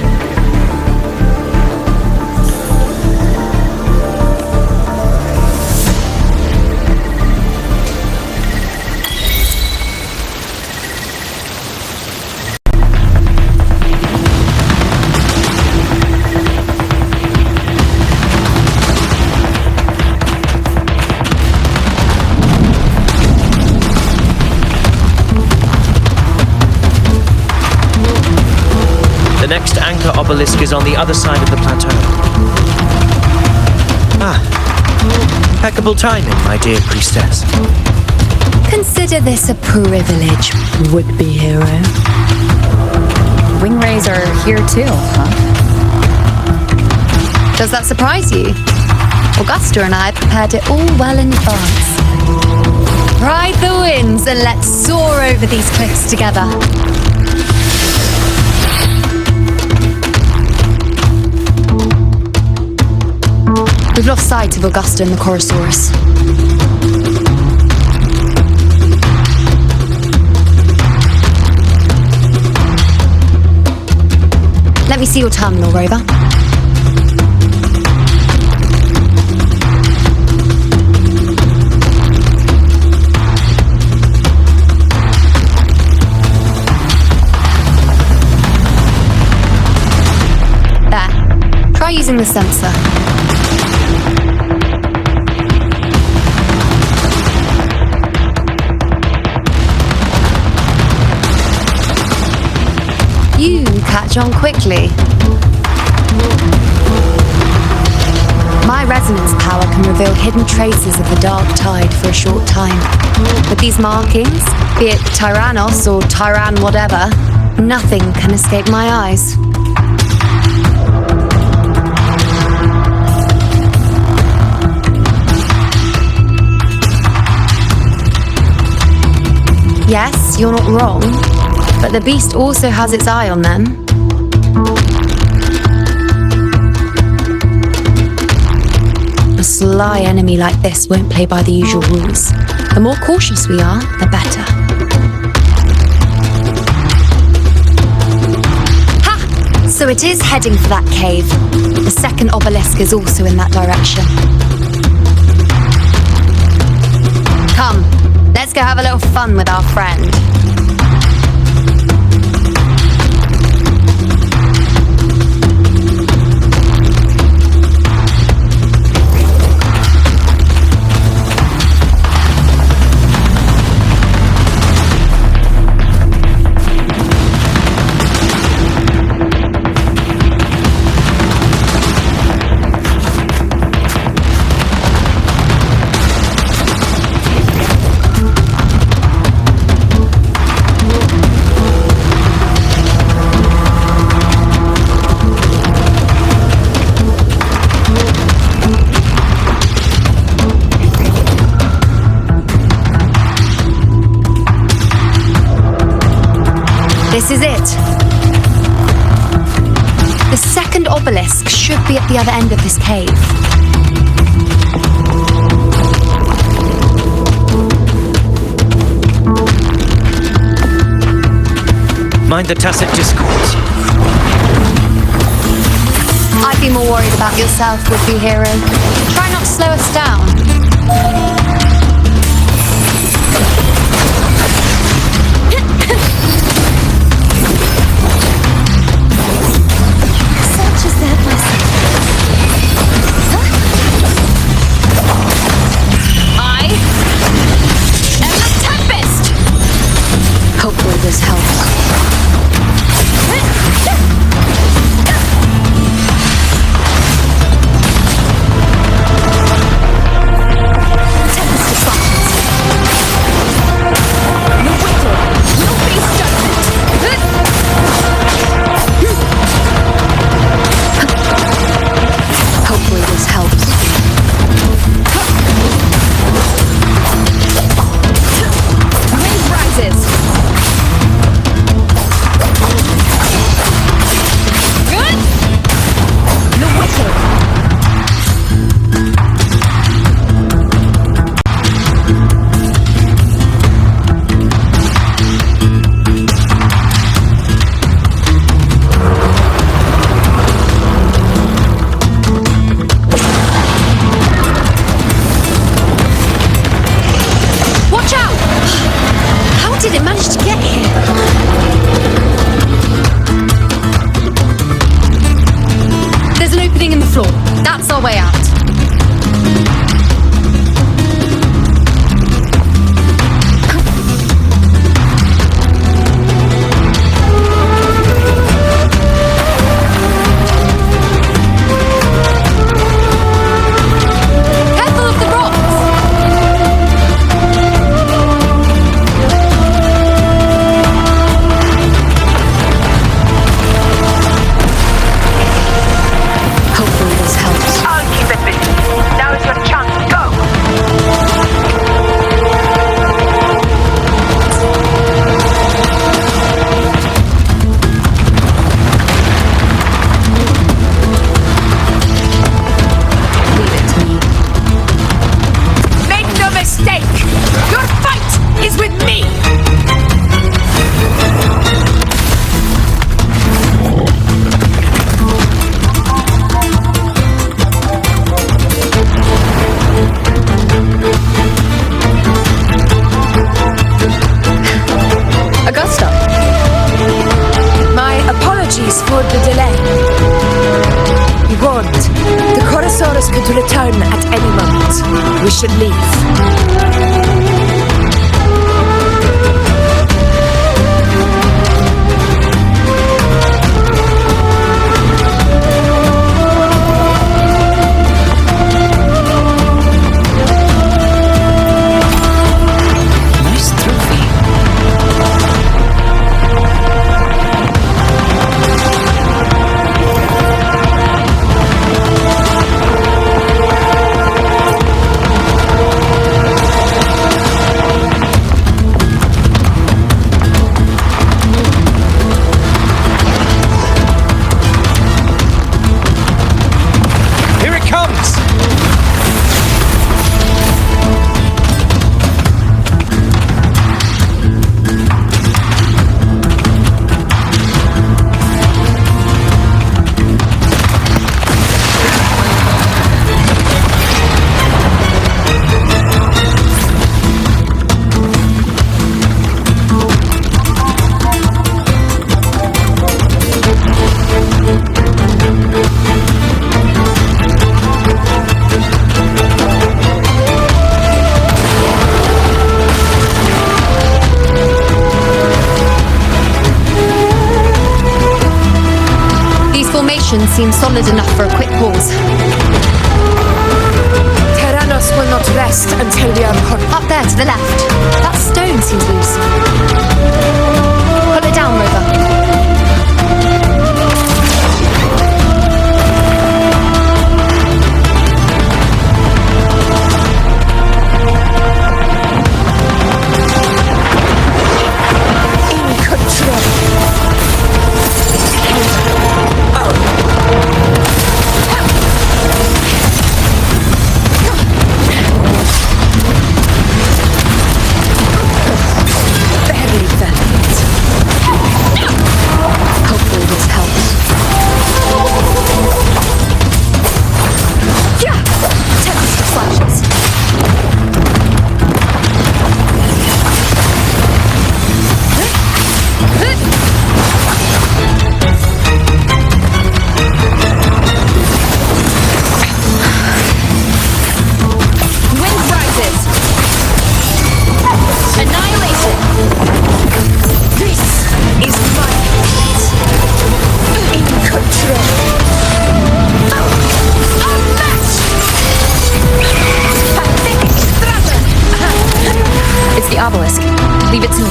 The next anchor obelisk is on the other side of the plateau. Ah, impeccable timing, my dear priestess. Consider this a privilege, would-be hero. wing rays are here too, huh? Does that surprise you? Augusta and I prepared it all well in advance. Ride the winds and let's soar over these cliffs together. We've lost sight of Augusta and the Chorosaurus. Let me see your terminal, Rover. There. Try using the sensor. You catch on quickly. My resonance power can reveal hidden traces of the dark tide for a short time. With these markings, be it Tyrannos or Tyran whatever, nothing can escape my eyes. Yes, you're not wrong. But the beast also has its eye on them. A sly enemy like this won't play by the usual rules. The more cautious we are, the better. Ha! So it is heading for that cave. The second obelisk is also in that direction. Come, let's go have a little fun with our friend. This is it. The second obelisk should be at the other end of this cave. Mind the tacit discords. I'd be more worried about yourself, would-be hero. Try not to slow us down. Hopefully this helps. seems solid enough for a quick pause. Tyrannos will not rest until we are Up there to the left. That stone seems loose. Pull it down, Rover. Leave it to me.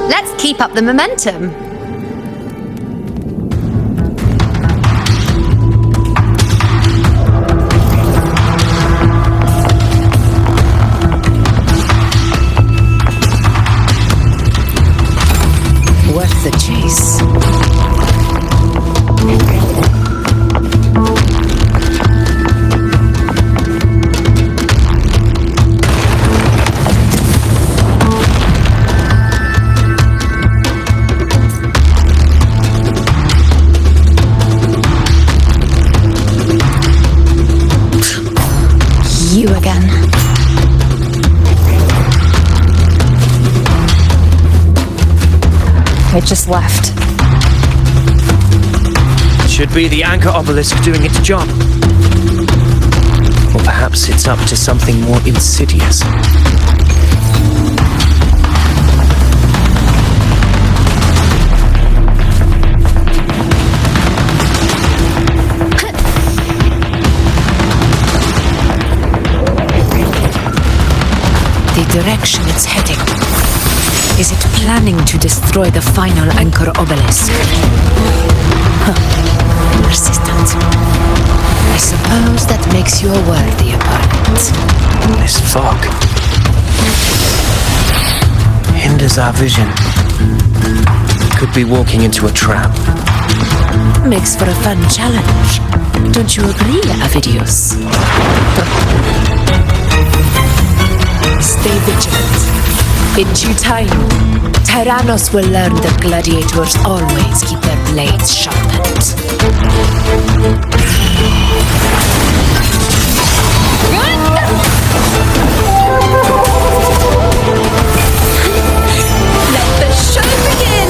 Let's keep up the momentum. Worth the chase. You again. It just left. Should be the anchor obelisk doing its job. Or perhaps it's up to something more insidious. The direction it's heading. Is it planning to destroy the final anchor obelisk? Persistent. I suppose that makes you a worthy opponent. This fog hinders our vision. Could be walking into a trap. Makes for a fun challenge. Don't you agree, Avidius? Stay vigilant. In due time, Tyrannos will learn that gladiators always keep their blades sharpened. Let the show begin!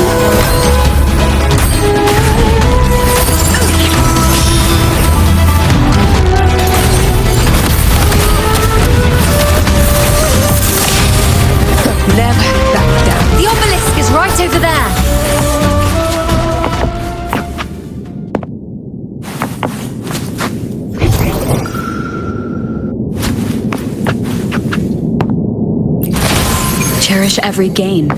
Never back down. The obelisk is right over there. Cherish every gain.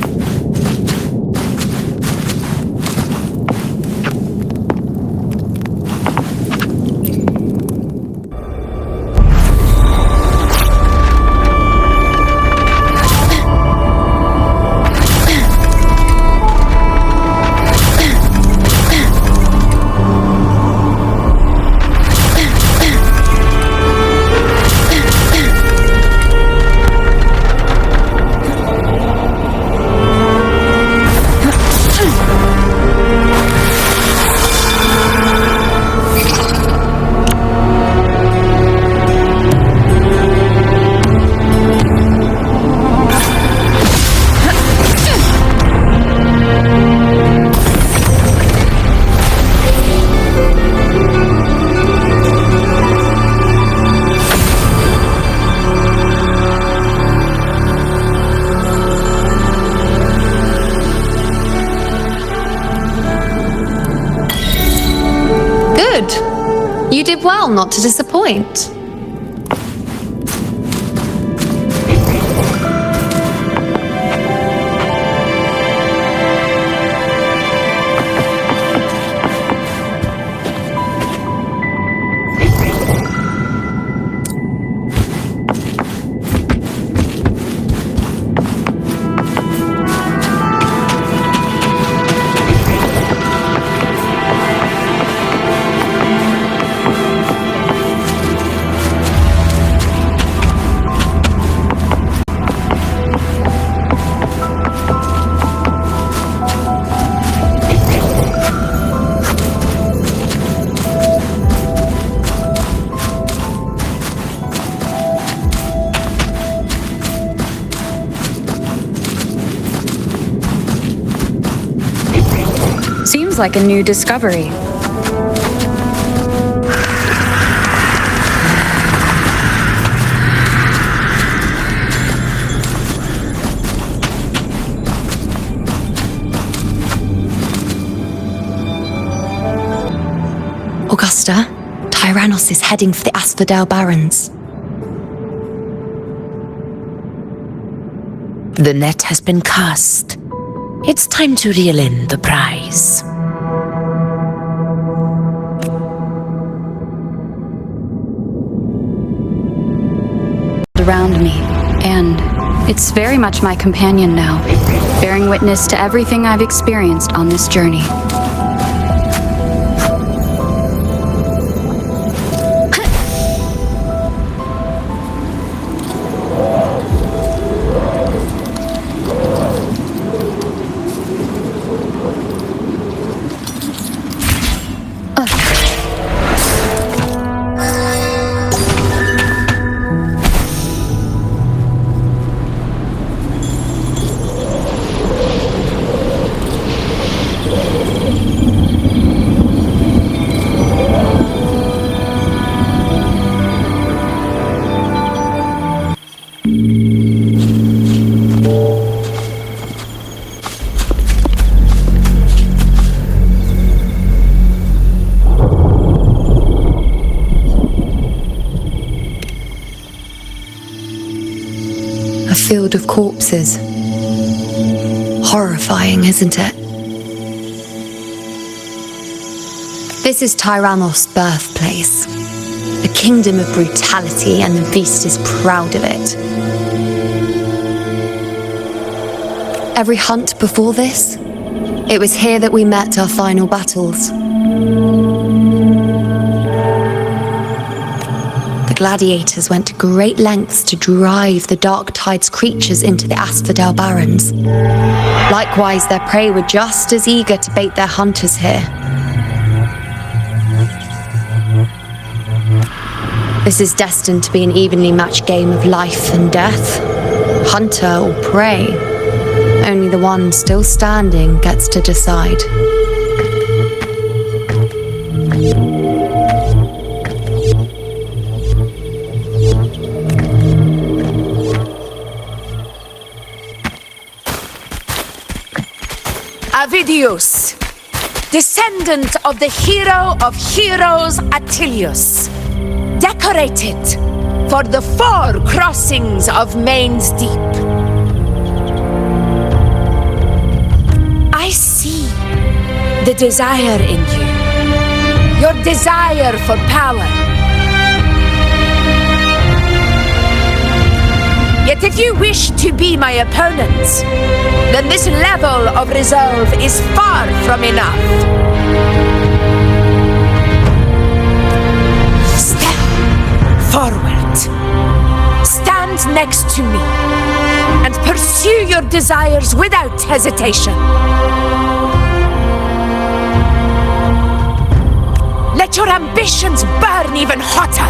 well not to disappoint. Seems like a new discovery. Augusta, Tyrannos is heading for the Asphodel Barrens. The net has been cast. It's time to reel in the prize. Around me, and it's very much my companion now, bearing witness to everything I've experienced on this journey. Field of corpses. Horrifying, isn't it? This is Tyrannos' birthplace. A kingdom of brutality, and the beast is proud of it. Every hunt before this, it was here that we met our final battles. The gladiators went to great lengths to drive the Dark Tide's creatures into the Asphodel Barrens. Likewise, their prey were just as eager to bait their hunters here. This is destined to be an evenly matched game of life and death, hunter or prey. Only the one still standing gets to decide. Avidius, descendant of the hero of heroes Attilius, decorated for the 4 crossings of Main's Deep. I see the desire in you, your desire for power. Yet if you wish to be my opponents, then this level of resolve is far from enough. Step forward. Stand next to me and pursue your desires without hesitation. Let your ambitions burn even hotter.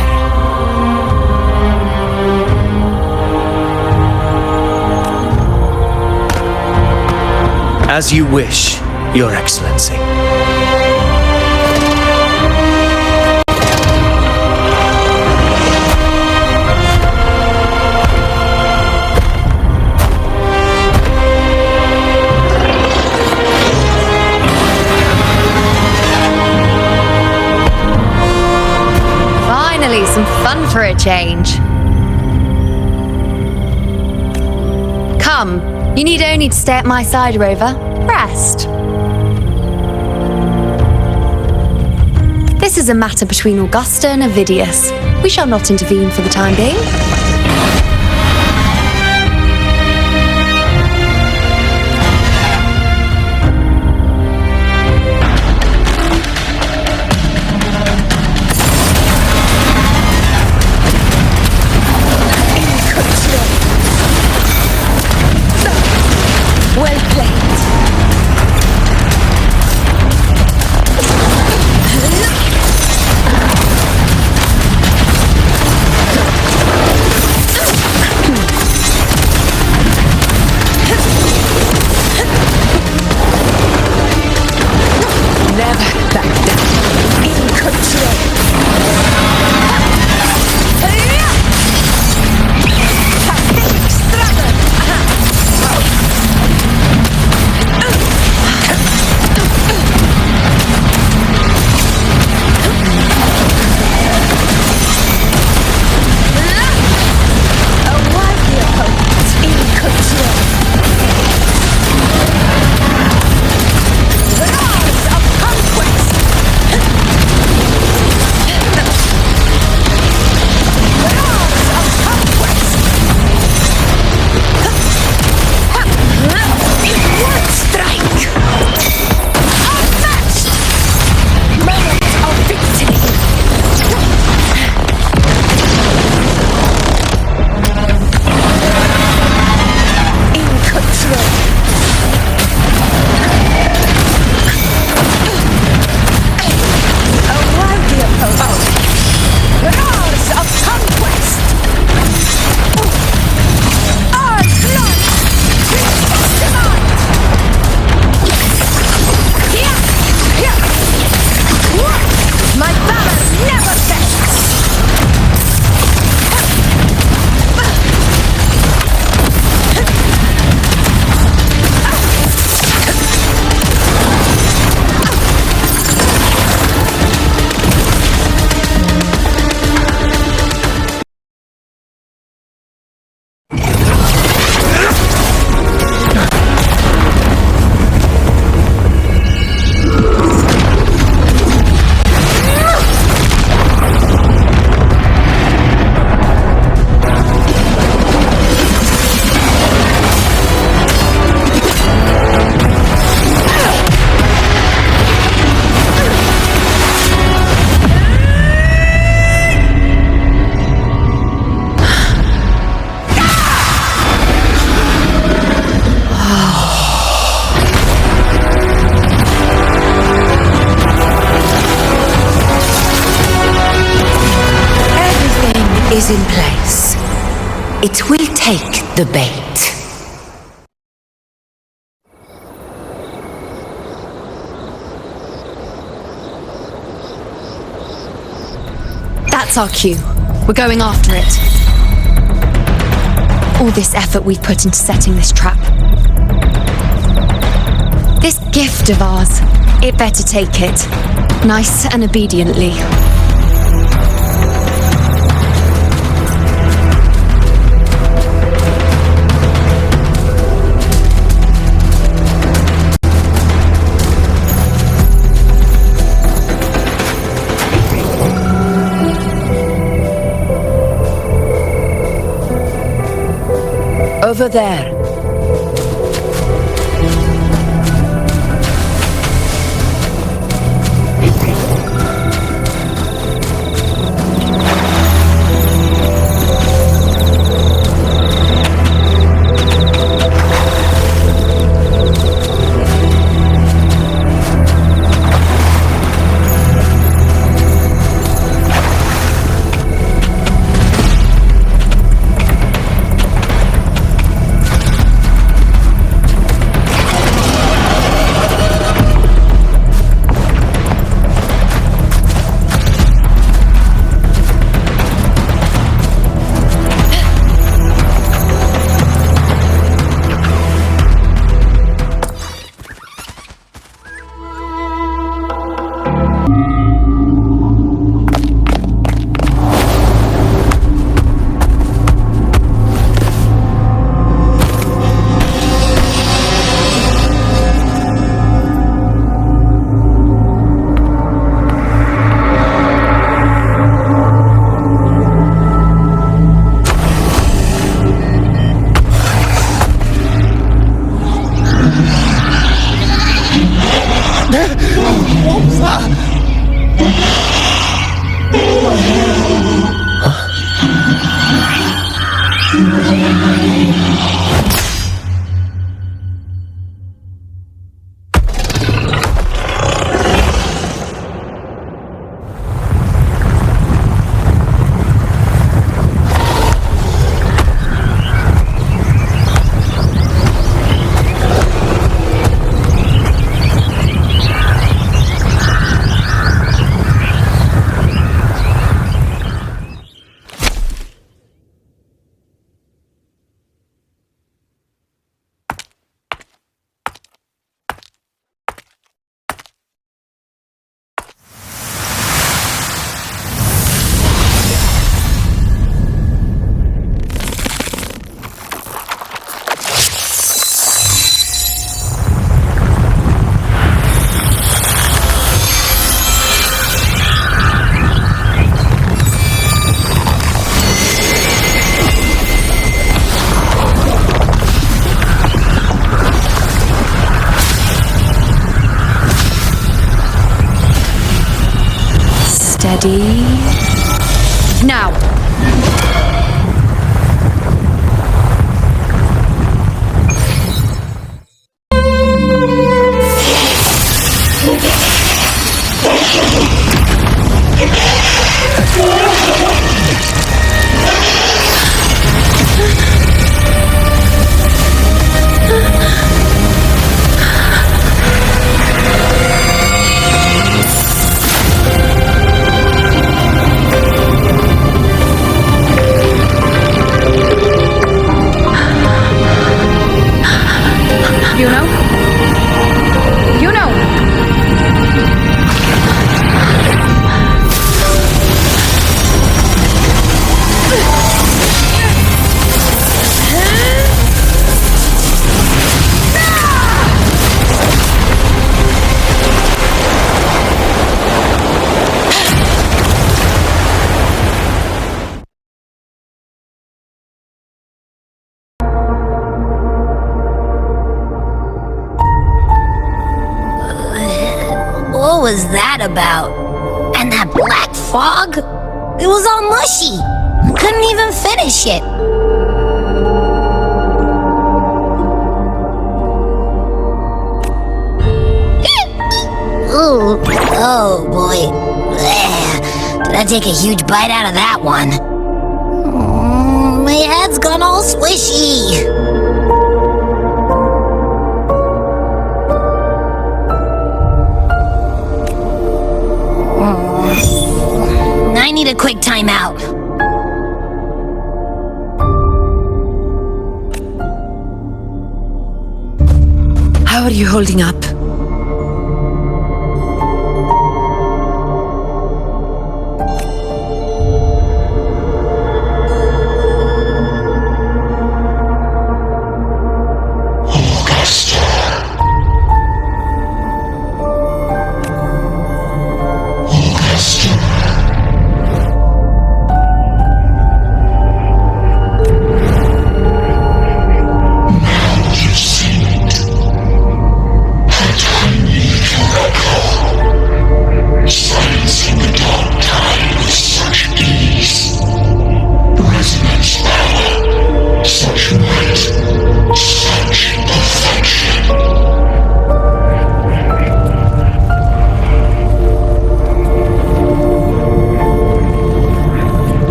As you wish, Your Excellency. change. Come, you need only to stay at my side, Rover. Rest. This is a matter between Augusta and Avidius. We shall not intervene for the time being. Well played. Never back down. In control. Pathetic struggle. A worthy opponent in control. Roars of conquest. Roars of conquest. In one strike. Unmatched. Moment of victory. In control. A worthy opponent. Roars of conquest. Our blood. Demand. Here. Here. My valor never vests. Everything is in place. It will take the bait. That's our cue. We're going after it. All this effort we've put into setting this trap. This gift of ours, it better take it. Nice and obediently. Over there. Steady. Now! What was that about? And that black fog? It was all mushy. I couldn't even finish it. Ooh, oh boy. Did I take a huge bite out of that one? My head's gone all swishy. I need a quick timeout. How are you holding up?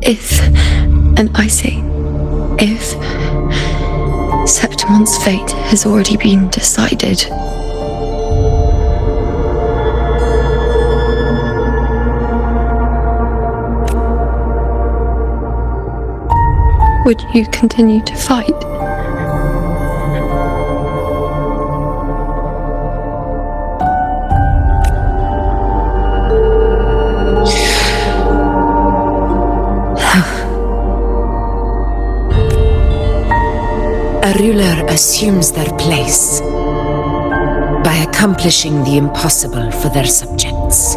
If, and I say, if, Septimon's fate has already been decided. Would you continue to fight? A ruler assumes their place by accomplishing the impossible for their subjects.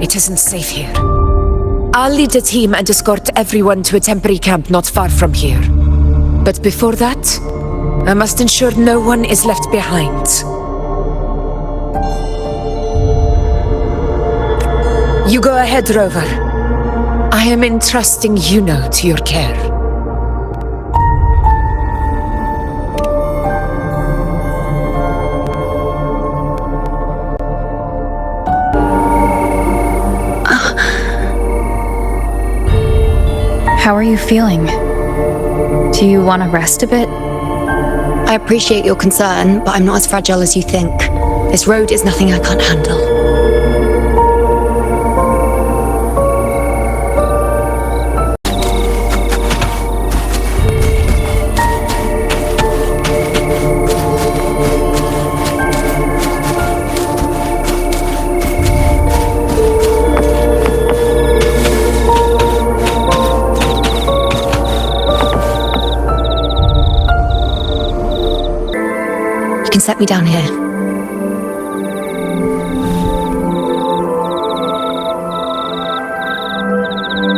It isn't safe here. I'll lead a team and escort everyone to a temporary camp not far from here. But before that, I must ensure no one is left behind. You go ahead, Rover. I am entrusting Juno to your care. How are you feeling? Do you want to rest a bit? I appreciate your concern, but I'm not as fragile as you think. This road is nothing I can't handle. You can set me down here.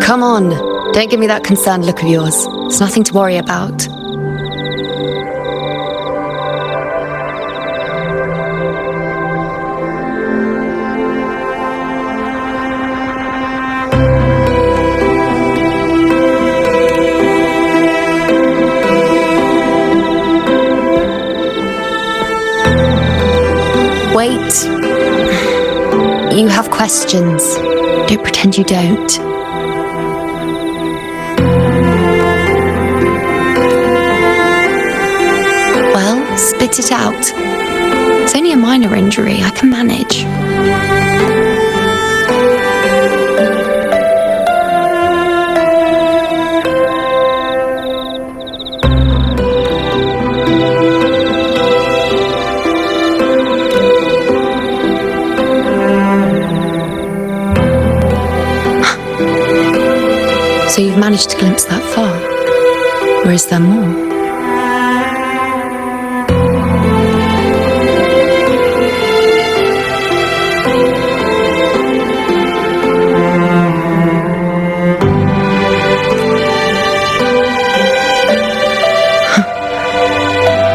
Come on, don't give me that concerned look of yours. It's nothing to worry about. Wait. You have questions. Don't pretend you don't. Well, spit it out. It's only a minor injury. I can manage. So you've managed to glimpse that far? Or is there more?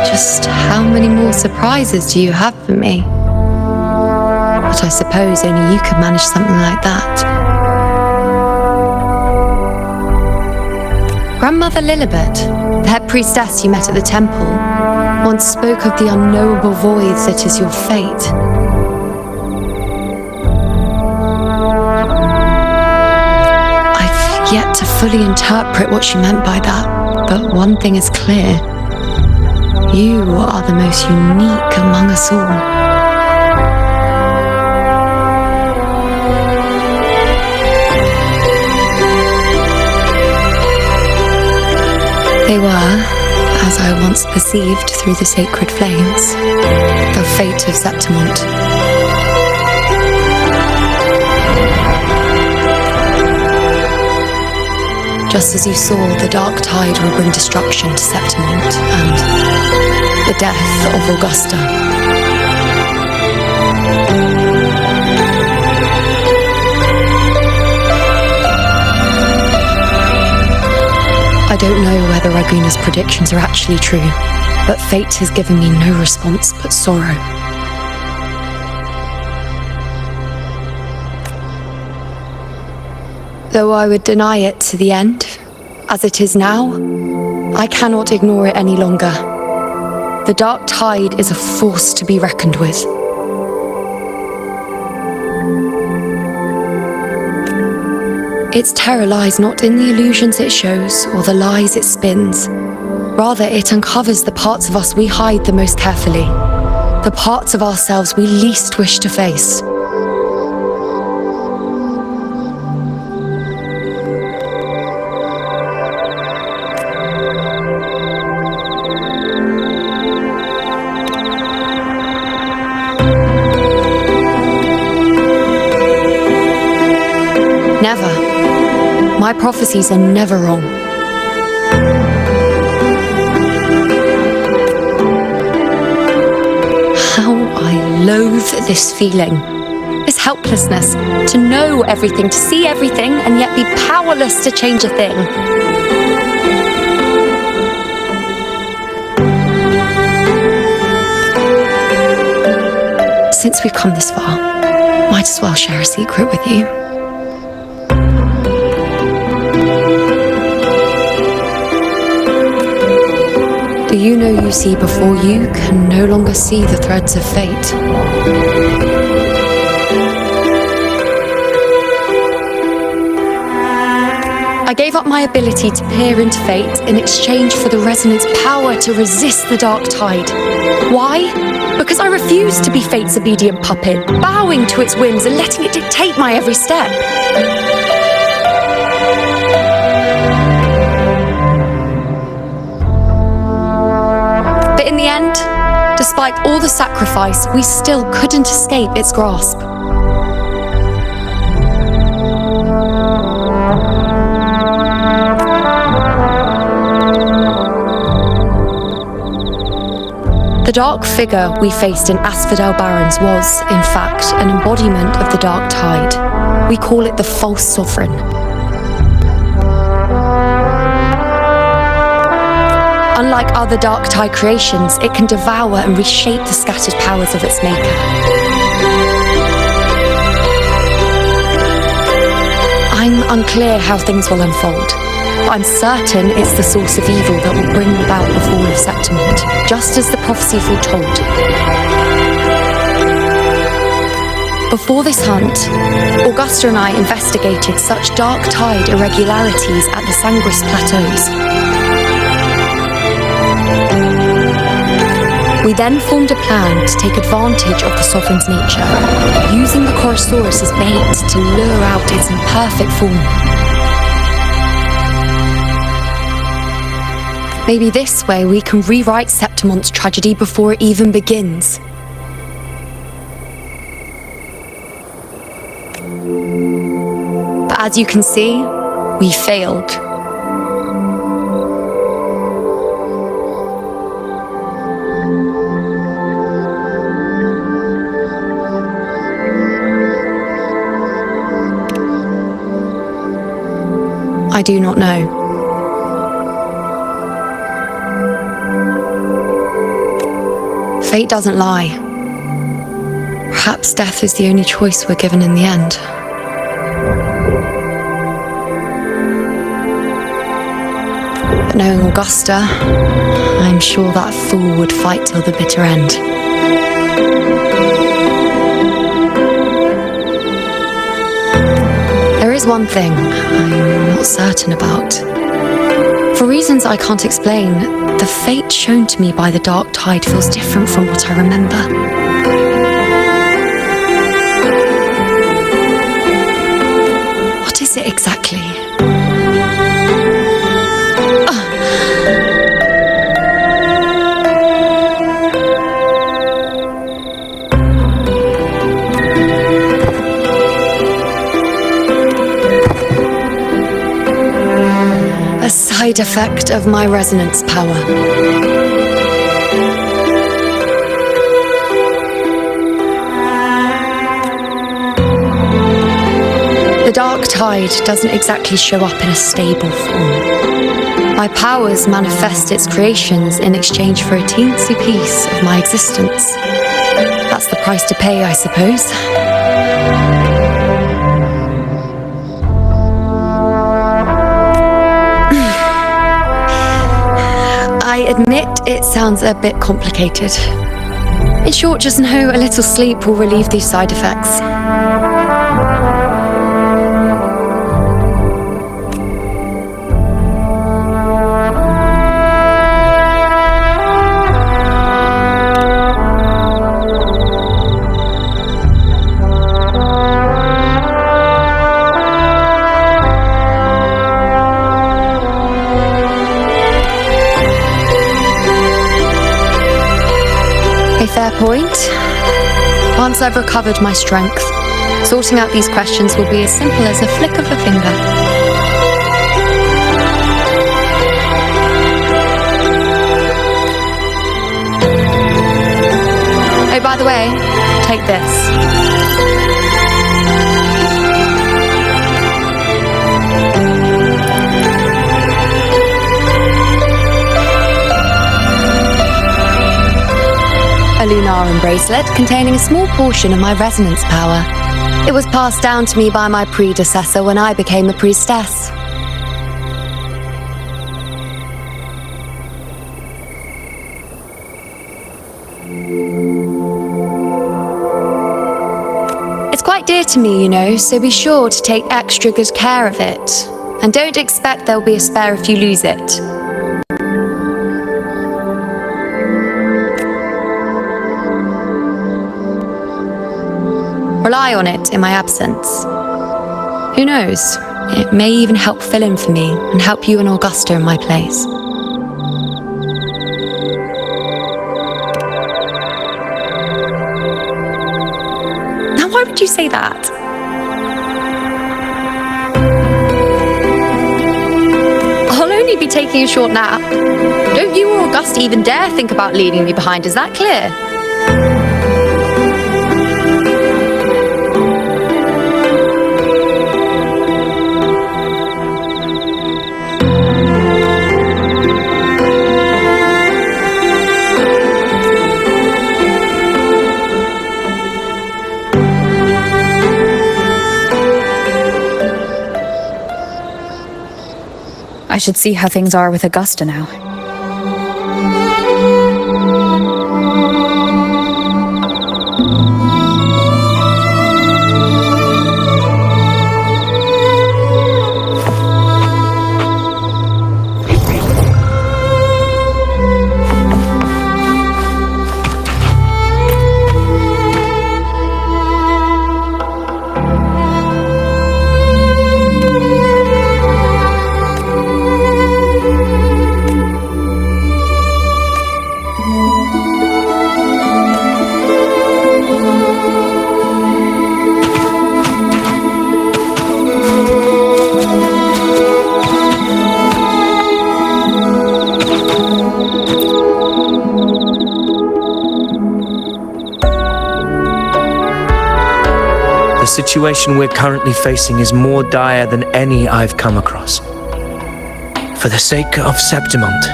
Just how many more surprises do you have for me? But I suppose only you could manage something like that. Grandmother Lilibet, the head priestess you met at the temple, once spoke of the unknowable void that is your fate. I've yet to fully interpret what she meant by that, but one thing is clear. You are the most unique among us all. They were, as I once perceived through the sacred flames, the fate of Septimont. Just as you saw the dark tide will bring destruction to Septimont and the death of Augusta. I don't know whether Raguna's predictions are actually true, but fate has given me no response but sorrow. Though I would deny it to the end, As it is now, I cannot ignore it any longer. The dark tide is a force to be reckoned with. Its terror lies not in the illusions it shows or the lies it spins. Rather, it uncovers the parts of us we hide the most carefully, the parts of ourselves we least wish to face. Never. My prophecies are never wrong. How I loathe this feeling. This helplessness, to know everything, to see everything, and yet be powerless to change a thing. Since we've come this far, might as well share a secret with you. Do you know you see before you can no longer see the threads of fate? I gave up my ability to peer into fate in exchange for the resonance power to resist the dark tide. Why? Because I refused to be fate's obedient puppet, bowing to its whims and letting it dictate my every step. But in the end, despite all the sacrifice, we still couldn't escape its grasp. The dark figure we faced in Asphodel Barrens was, in fact, an embodiment of the dark tide. We call it the false sovereign. Unlike other dark tide creations, it can devour and reshape the scattered powers of its maker. I'm unclear how things will unfold, but I'm certain it's the source of evil that will bring about the fall of Septimont, just as the prophecy foretold. Before this hunt, Augusta and I investigated such dark tide irregularities at the Sangris Plateaus. We then formed a plan to take advantage of the sovereign's nature, using the Chorosaurus as bait to lure out its imperfect form. Maybe this way we can rewrite Septimont's tragedy before it even begins. But as you can see, we failed. I do not know. Fate doesn't lie. Perhaps death is the only choice we're given in the end. But knowing Augusta, I'm sure that fool would fight till the bitter end. There is one thing I'm not certain about. For reasons I can't explain, the fate shown to me by the dark tide feels different from what I remember. What is it exactly? A side effect of my resonance power. The dark tide doesn't exactly show up in a stable form. My powers manifest its creations in exchange for a teensy piece of my existence. That's the price to pay, I suppose. admit it sounds a bit complicated. In short, just know a little sleep will relieve these side effects. Fair point. Once I've recovered my strength, sorting out these questions will be as simple as a flick of a finger. Oh, by the way, take this. A Lunarum bracelet containing a small portion of my resonance power. It was passed down to me by my predecessor when I became a priestess. It's quite dear to me, you know, so be sure to take extra good care of it. And don't expect there'll be a spare if you lose it. Rely on it in my absence. Who knows? It may even help fill in for me and help you and Augusta in my place. Now, why would you say that? I'll only be taking a short nap. Don't you or Augusta even dare think about leaving me behind, is that clear? I should see how things are with Augusta now. The situation we're currently facing is more dire than any I've come across. For the sake of Septimont,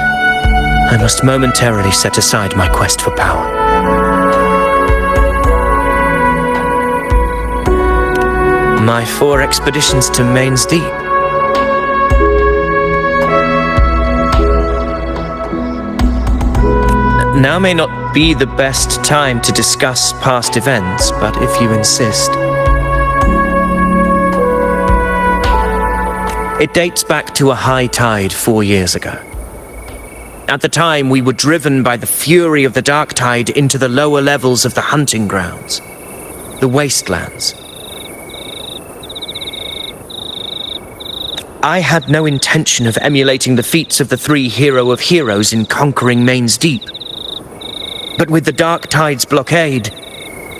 I must momentarily set aside my quest for power. My 4 expeditions to Main's Deep. Now may not be the best time to discuss past events, but if you insist. It dates back to a high tide 4 years ago. At the time, we were driven by the fury of the dark tide into the lower levels of the hunting grounds, the wastelands. I had no intention of emulating the feats of the 3 hero of heroes in conquering Main's Deep. But with the dark tide's blockade,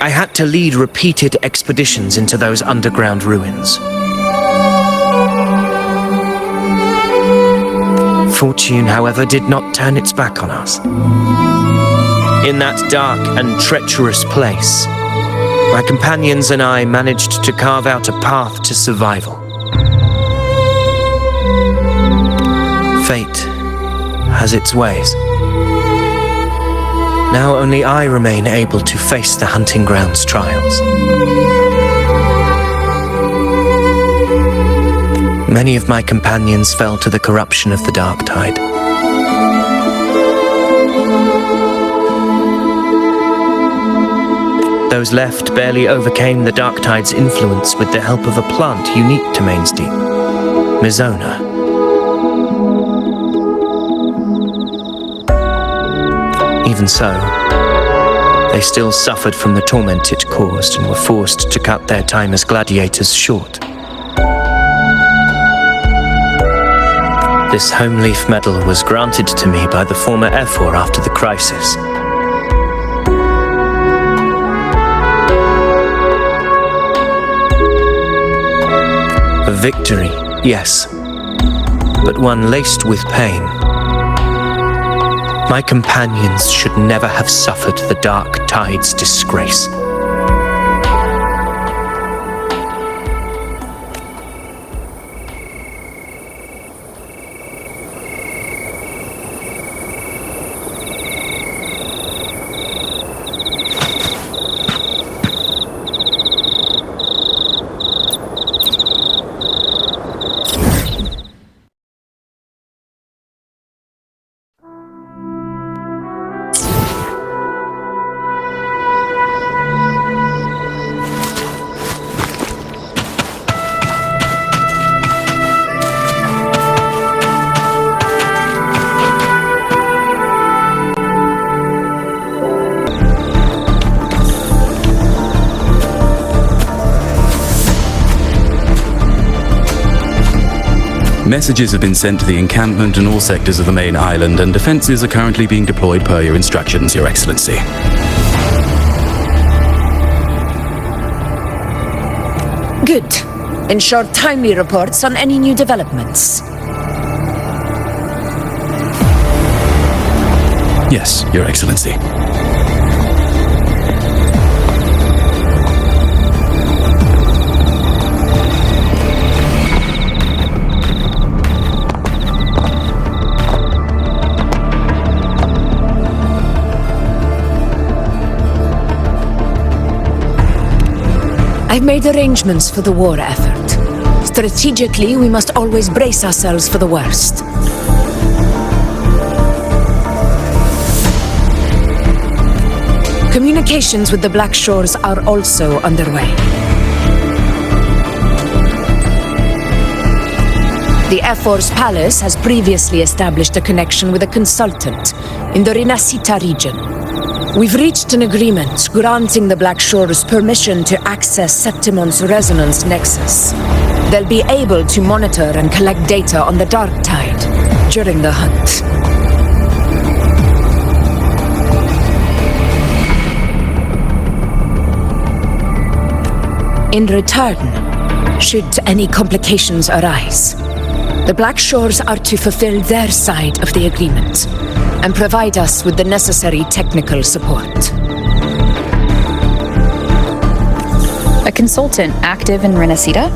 I had to lead repeated expeditions into those underground ruins. Fortune, however, did not turn its back on us. In that dark and treacherous place, my companions and I managed to carve out a path to survival. Fate has its ways. Now only I remain able to face the hunting grounds trials. Many of my companions fell to the corruption of the dark tide. Those left barely overcame the dark tide's influence with the help of a plant unique to Main's Deep, Mizona. Even so, they still suffered from the torment it caused and were forced to cut their time as gladiators short. This home leaf medal was granted to me by the former Ephor after the crisis. A victory, yes, but one laced with pain. My companions should never have suffered the dark tide's disgrace. Messages have been sent to the encampment and all sectors of the main island, and defenses are currently being deployed per your instructions, Your Excellency. Good. Ensure timely reports on any new developments. Yes, Your Excellency. I've made arrangements for the war effort. Strategically, we must always brace ourselves for the worst. Communications with the Black Shores are also underway. The Ephor's palace has previously established a connection with a consultant in the Rinascita region. We've reached an agreement granting the Black Shores permission to access Septimon's resonance nexus. They'll be able to monitor and collect data on the Dark Tide during the hunt. In return, should any complications arise, the Black Shores are to fulfill their side of the agreement and provide us with the necessary technical support. A consultant active in Rinascita?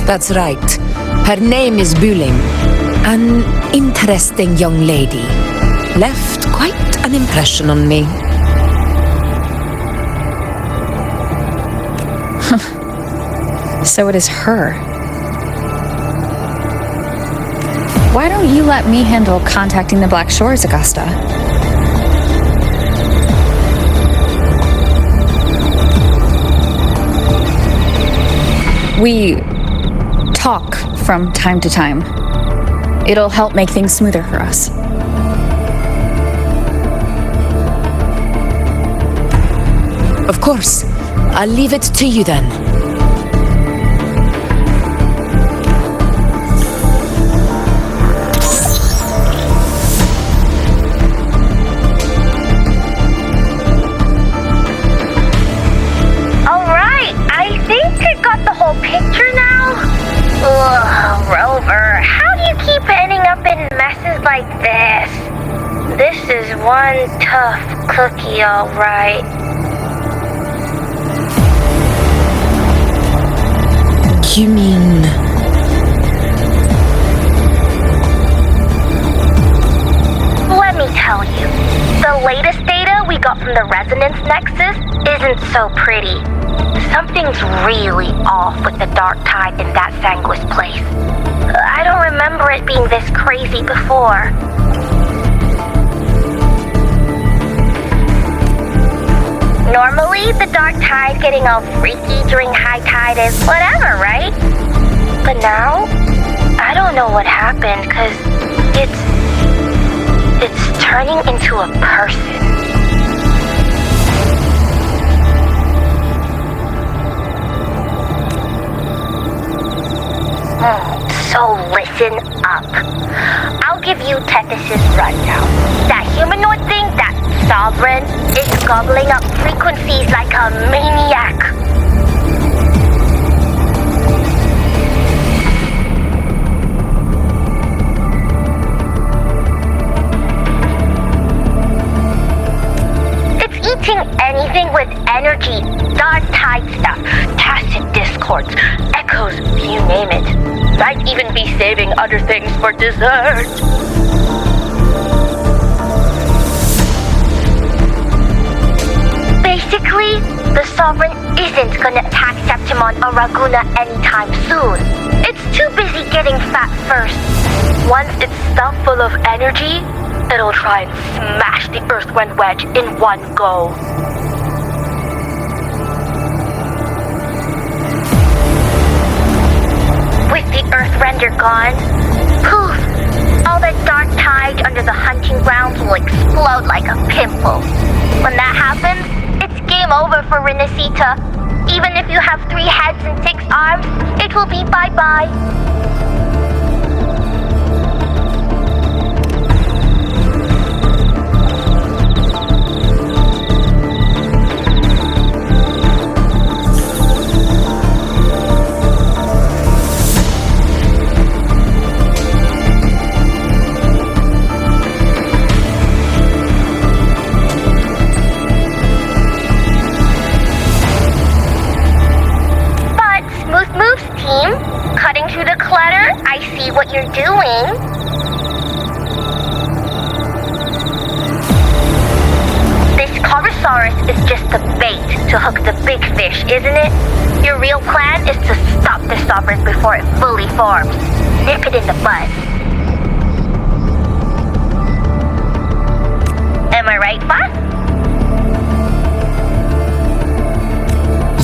That's right. Her name is Buling. An interesting young lady. Left quite an impression on me. So it is her. Why don't you let me handle contacting the Black Shores, Augusta? We talk from time to time. It'll help make things smoother for us. Of course. I'll leave it to you then. Picture now? Ugh, Rover, how do you keep ending up in messes like this? This is one tough cookie, all right. You mean... Let me tell you, the latest data we got from the resonance nexus isn't so pretty. Something's really off with the Dark Tide in that Sanguis place. I don't remember it being this crazy before. Normally, the dark tide getting all freaky during high tide is whatever, right? But now, I don't know what happened, cause it's turning into a person. So listen up. I'll give you Tethys' rundown. That humanoid thing, that sovereign, is gobbling up frequencies like a maniac. It's eating anything with energy, dark tide stuff, tacit discords, echoes, you name it. Might even be saving other things for dessert. Basically, the Sovereign isn't gonna attack Septimon or Raguna anytime soon. It's too busy getting fat first. Once it's stuffed full of energy, it'll try and smash the Earthwind Wedge in one go. With the Earthrender gone, poof! All that dark tide under the hunting grounds will explode like a pimple. When that happens, it's game over for Renacita. Even if you have 3 heads and 6 arms, it will be bye-bye. Cutting through the clutter, I see what you're doing. This Corosaurus is just the bait to hook the big fish, isn't it? Your real plan is to stop the Sovereign before it fully forms. Nip it in the bud. Am I right, boss?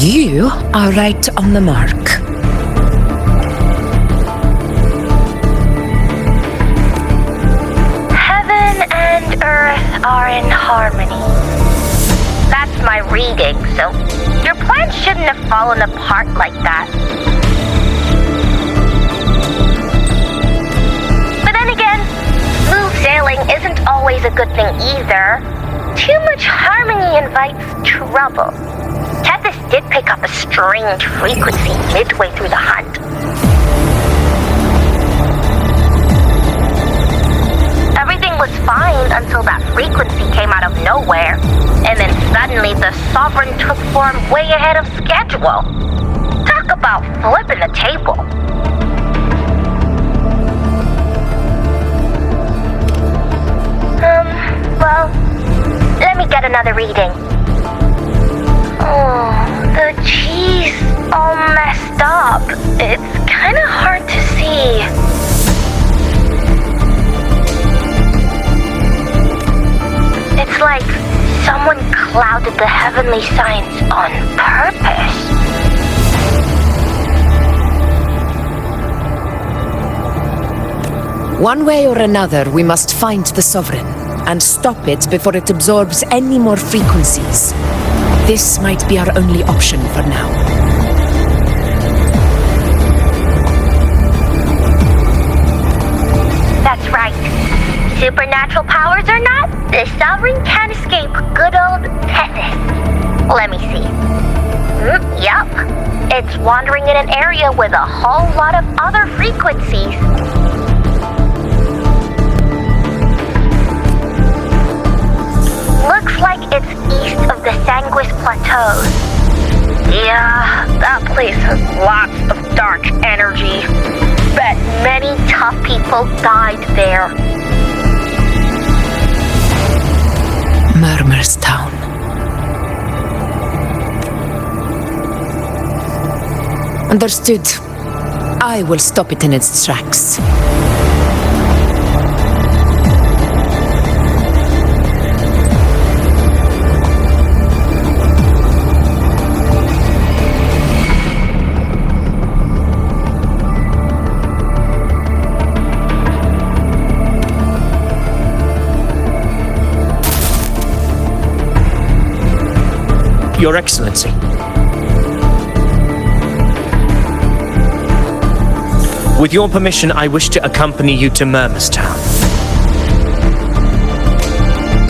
You are right on the mark. Earth are in harmony. That's my reading, so your plan shouldn't have fallen apart like that. But then again, smooth sailing isn't always a good thing either. Too much harmony invites trouble. Tethys did pick up a strange frequency midway through the hunt. Everything was fine until that frequency came out of nowhere, and then suddenly the Sovereign took form way ahead of schedule. Talk about flipping the table. Well, let me get another reading. Oh, the cheese all messed up. It's kinda hard to see. It's like someone clouded the heavenly signs on purpose. One way or another, we must find the Sovereign and stop it before it absorbs any more frequencies. This might be our only option for now. That's right. Supernatural powers or not, the Sovereign can't escape good old Tethys. Let me see. Yup. It's wandering in an area with a whole lot of other frequencies. Looks like it's east of the Sanguis Plateaus. Yeah, that place has lots of dark energy. Bet many tough people died there. Murmur's Town. Understood. I will stop it in its tracks. Your Excellency. With your permission, I wish to accompany you to Murmurstown.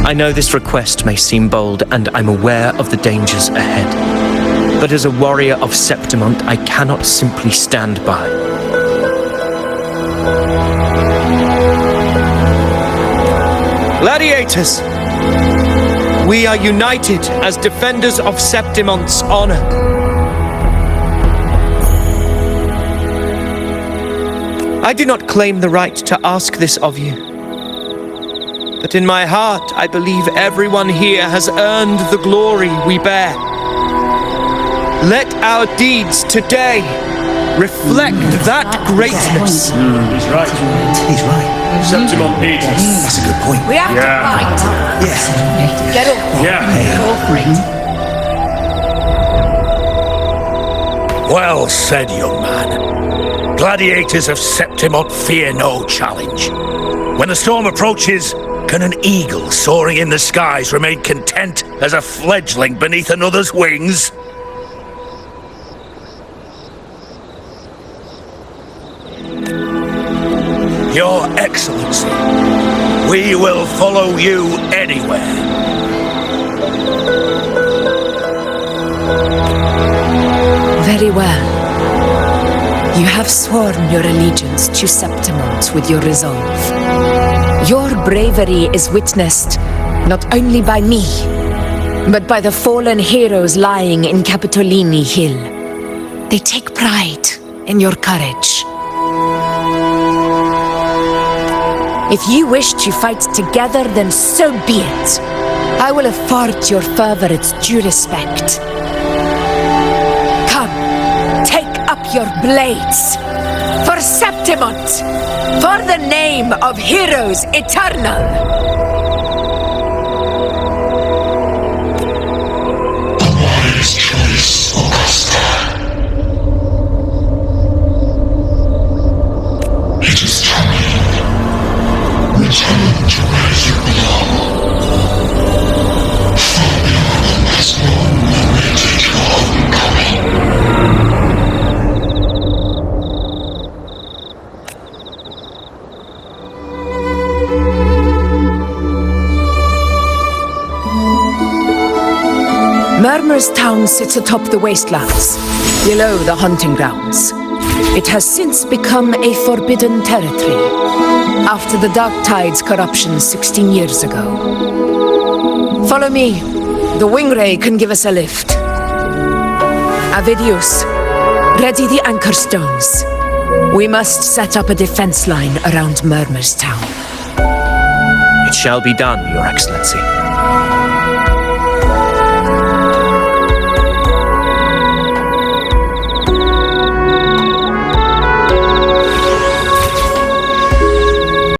I know this request may seem bold, and I'm aware of the dangers ahead. But as a warrior of Septimont, I cannot simply stand by. Gladiators! We are united as defenders of Septimont's honor. I do not claim the right to ask this of you. But in my heart, I believe everyone here has earned the glory we bear. Let our deeds today reflect that greatness. He's right. He's right. Septimont needs us. That's a good point. We have to fight. Yeah. Get over. Yeah. Go for it. Well said, young man. Gladiators of Septimont fear no challenge. When the storm approaches, can an eagle soaring in the skies remain content as a fledgling beneath another's wings? Your Excellency, we will follow you anywhere. Very well. You have sworn your allegiance to Septimont with your resolve. Your bravery is witnessed not only by me, but by the fallen heroes lying in Capitolini Hill. They take pride in your courage. If you wish to fight together, then so be it. I will afford your fervor its due respect. Come, take up your blades. For Septimont! For the name of heroes eternal! A wise choice, Augusta. It is time. Return to where you belong. Far beyond the last one narrated your homecoming. Murmurstown sits atop the wastelands, below the hunting grounds. It has since become a forbidden territory, after the Dark Tide's corruption 16 years ago. Follow me. The Wingray can give us a lift. Avidius, ready the anchor stones. We must set up a defense line around Murmurstown. It shall be done, Your Excellency.